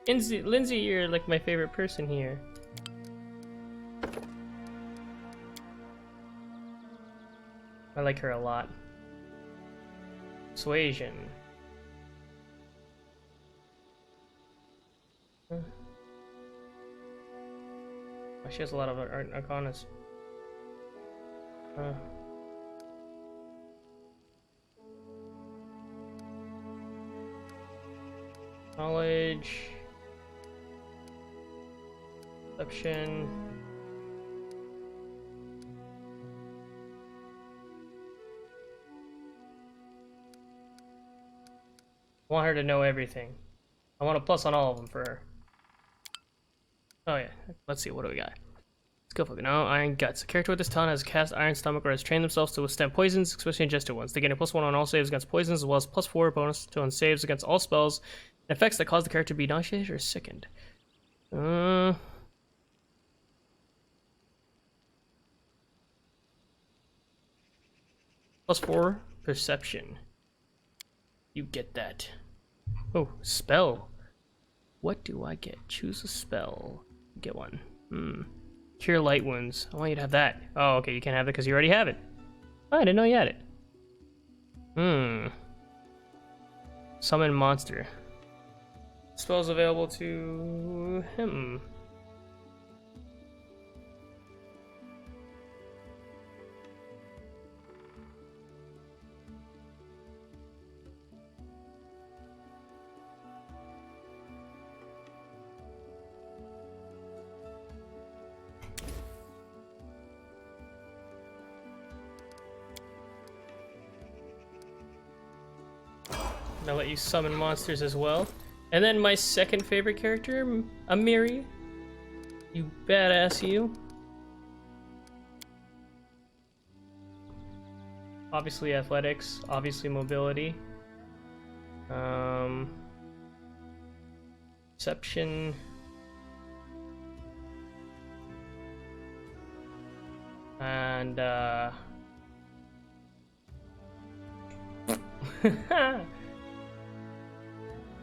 Lindsay, you're like my favorite person here. I like her a lot. Persuasion. Oh, she has a lot of arcanas. Knowledge. Perception. I want her to know everything. I want a plus on all of them for her. Oh yeah, let's see, what do we got? Skill focus. No, Iron Guts. A character with this talent has cast Iron Stomach or has trained themselves to withstand poisons, especially ingested ones. They gain a +1 on all saves against poisons, as well as +4 bonus to on saves against all spells and effects that cause the character to be nauseated or sickened. +4 perception. You get that. Oh, spell. What do I get? Choose a spell. Get one. Cure light wounds. I want you to have that. Oh, okay, you can't have it because you already have it. Oh, I didn't know you had it. Summon monster. Spells available to him. I'll let you summon monsters as well. And then my second favorite character, Amiri. You badass you. Obviously athletics, obviously mobility. Perception. And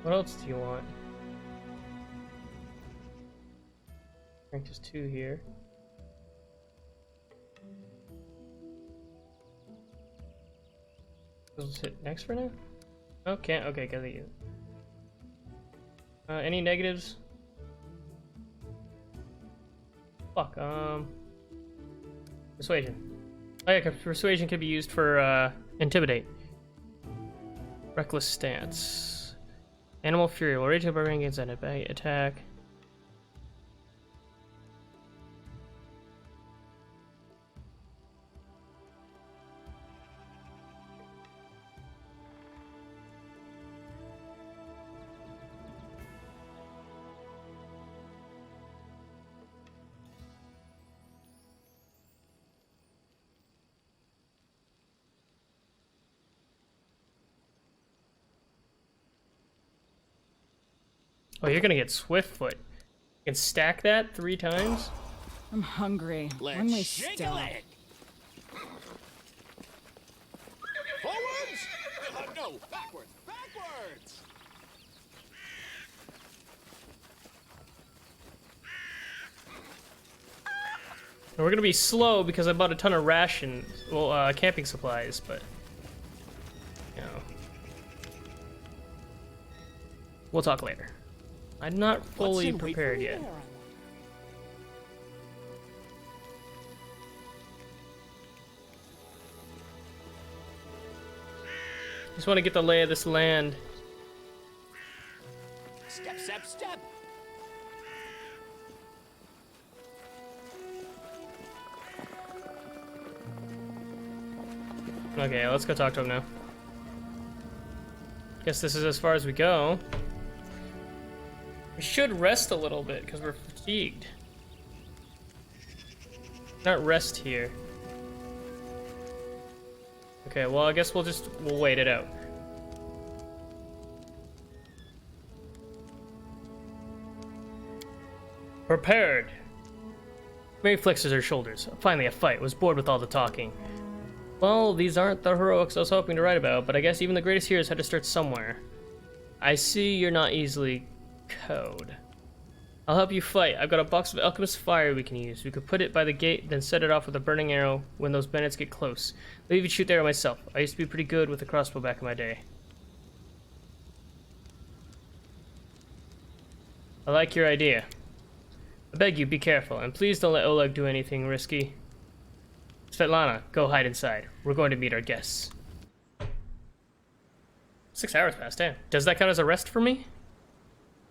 what else do you want? Rank is 2 here. Let's hit next for now. Oh, can't. Okay, gotta leave. Any negatives? Fuck. Persuasion. Oh yeah, persuasion could be used for intimidate. Reckless stance. Animal fury will rage barbarian against an attack. Oh, you're gonna get Swiftfoot. You can stack that 3 times? I'm hungry. Let's jiggle it! Forwards! No, backwards! Backwards! And we're gonna be slow because I bought a ton of rations, well, camping supplies, but, you know. We'll talk later. I'm not fully prepared yet. Just want to get the lay of this land. Step, step, step! Okay, let's go talk to him now. Guess this is as far as we go. We should rest a little bit because we're fatigued. Not rest here. Okay, well I guess we'll wait it out. Prepared. Mary flexes her shoulders. Finally a fight. Was bored with all the talking. Well, these aren't the heroics I was hoping to write about, but I guess even the greatest heroes had to start somewhere. I see you're not easily cowed. I'll help you fight. I've got a box of alchemist fire we can use. We could put it by the gate, then set it off with a burning arrow when those bandits get close. I'll even shoot the arrow myself. I used to be pretty good with a crossbow back in my day. I like your idea. I beg you, be careful, and please don't let Oleg do anything risky. Svetlana, go hide inside. We're going to meet our guests. 6 hours past, damn. Does that count as a rest for me?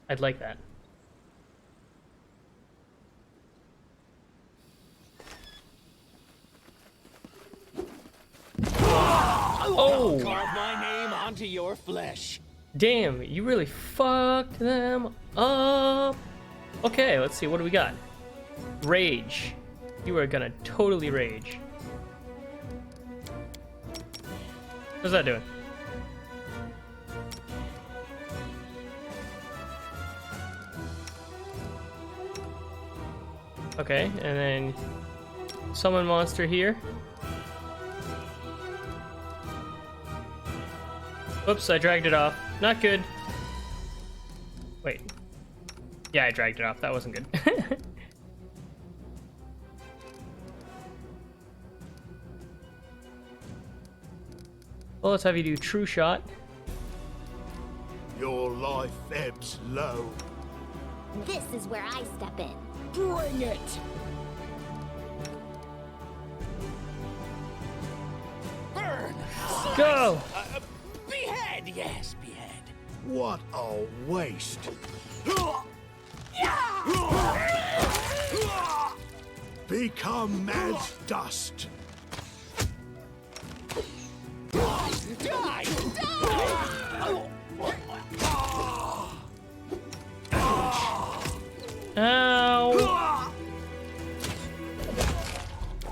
I'd like that. Oh! Carve my name onto your flesh. Damn, you really fucked them up. Okay, let's see, what do we got? Rage. You are gonna totally rage. What's that doing? Okay, and then summon monster here. Whoops, I dragged it off. Not good. Wait. Yeah, I dragged it off. That wasn't good. Well, let's have you do true shot. Your life ebbs low. This is where I step in. Bring it! Burn! Go! Behead, yes, behead. What a waste. Become as dust. Die! Ow!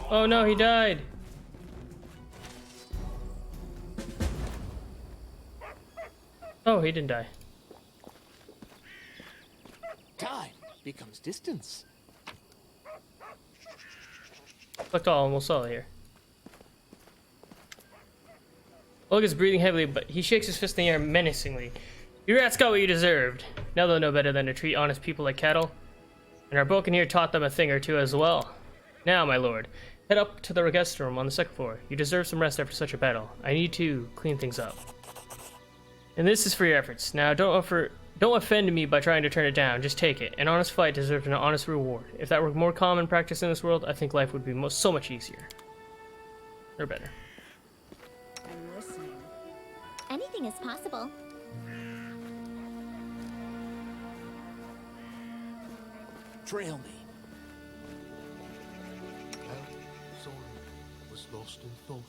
Oh no, he died. Oh, he didn't die. Time becomes distance. Looked all almost solid here. Olga's is breathing heavily, but he shakes his fist in the air menacingly. You rats got what you deserved. Now they'll know better than to treat honest people like cattle. And our Boken here taught them a thing or two as well. Now, my lord, Head up to the guest room on the second floor. You deserve some rest after such a battle. I need to clean things up. And this is for your efforts. Now, don't offend me by trying to turn it down. Just take it. An honest fight deserves an honest reward. If that were more common practice in this world, I think life would be so much easier. Or better. I'm listening. Anything is possible. Trail me. Sorry, was lost in thought.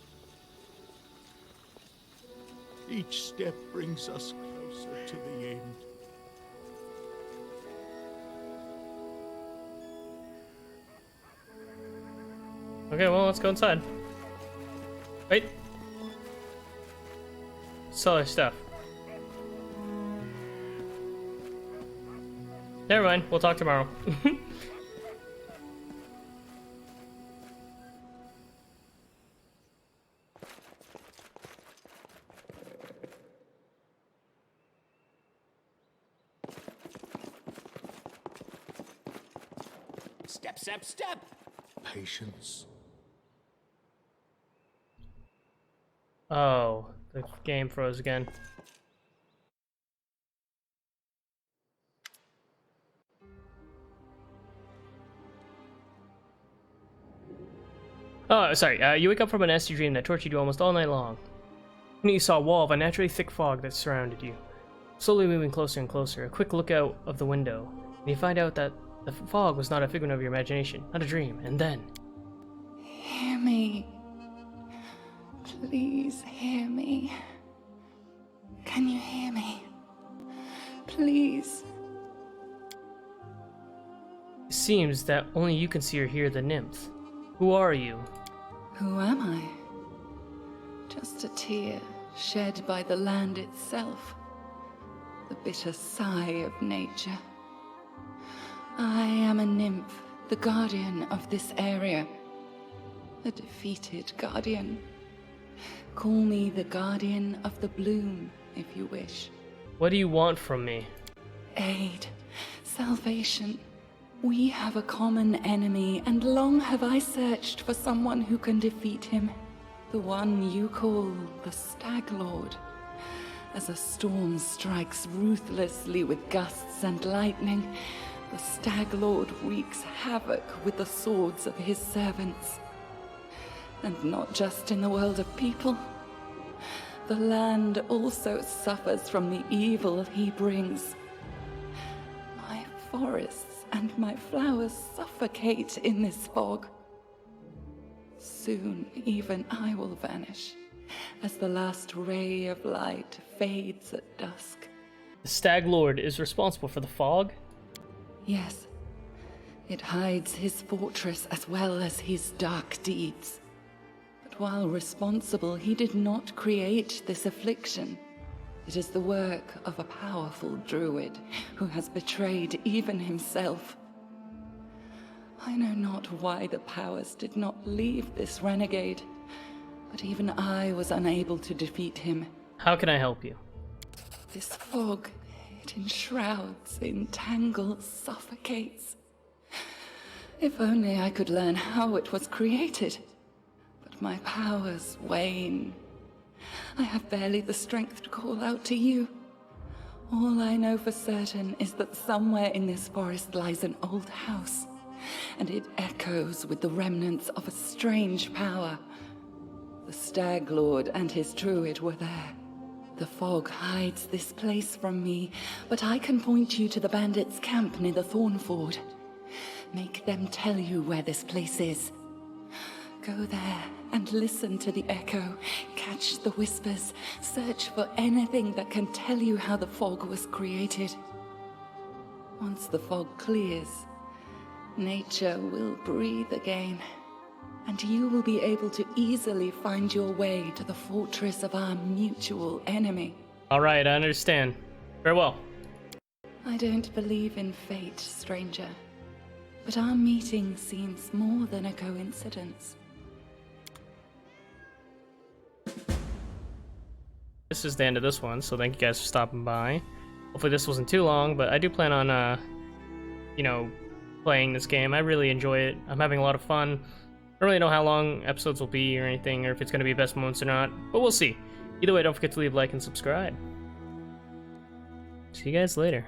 Each step brings us closer to the end. Okay, well, let's go inside. Wait. Sell our stuff. Never mind, we'll talk tomorrow. Step, step, step! Patience. Oh, the game froze again. Oh, sorry. You wake up from a nasty dream that tortured you almost all night long. You saw a wall of unnaturally thick fog that surrounded you, slowly moving closer and closer. A quick look out of the window, and you find out that the fog was not a figment of your imagination, not a dream. And then... Hear me. Please hear me. Can you hear me? Please. It seems that only you can see or hear the nymph. Who are you? Who am I? Just a tear shed by the land itself. The bitter sigh of nature. I am a nymph, the guardian of this area. A defeated guardian. Call me the guardian of the bloom, if you wish. What do you want from me? Aid. Salvation. We have a common enemy, and long have I searched for someone who can defeat him. The one you call the Stag Lord. As a storm strikes ruthlessly with gusts and lightning, the Stag Lord wreaks havoc with the swords of his servants. And not just in the world of people. The land also suffers from the evil he brings. My forests and my flowers suffocate in this fog. Soon, even I will vanish, as the last ray of light fades at dusk. The Stag Lord is responsible for the fog? Yes. It hides his fortress as well as his dark deeds. But while responsible, he did not create this affliction. It is the work of a powerful druid who has betrayed even himself. I know not why the powers did not leave this renegade, but even I was unable to defeat him. How can I help you? This fog, it enshrouds, entangles, suffocates. If only I could learn how it was created. But my powers wane. I have barely the strength to call out to you. All I know for certain is that somewhere in this forest lies an old house, and it echoes with the remnants of a strange power. The Stag Lord and his druid were there. The fog hides this place from me, but I can point you to the bandits' camp near the Thornford. Make them tell you where this place is. Go there and listen to the echo, catch the whispers, search for anything that can tell you how the fog was created. Once the fog clears, nature will breathe again, and you will be able to easily find your way to the fortress of our mutual enemy. All right, I understand. Very well. I don't believe in fate, stranger, but our meeting seems more than a coincidence. This is the end of this one, so thank you guys for stopping by. Hopefully this wasn't too long, but I do plan on, playing this game. I really enjoy it. I'm having a lot of fun. don't really know how long episodes will be or anything, or if it's going to be best moments or not, but we'll see. Either way, don't forget to leave a like and subscribe. See you guys later.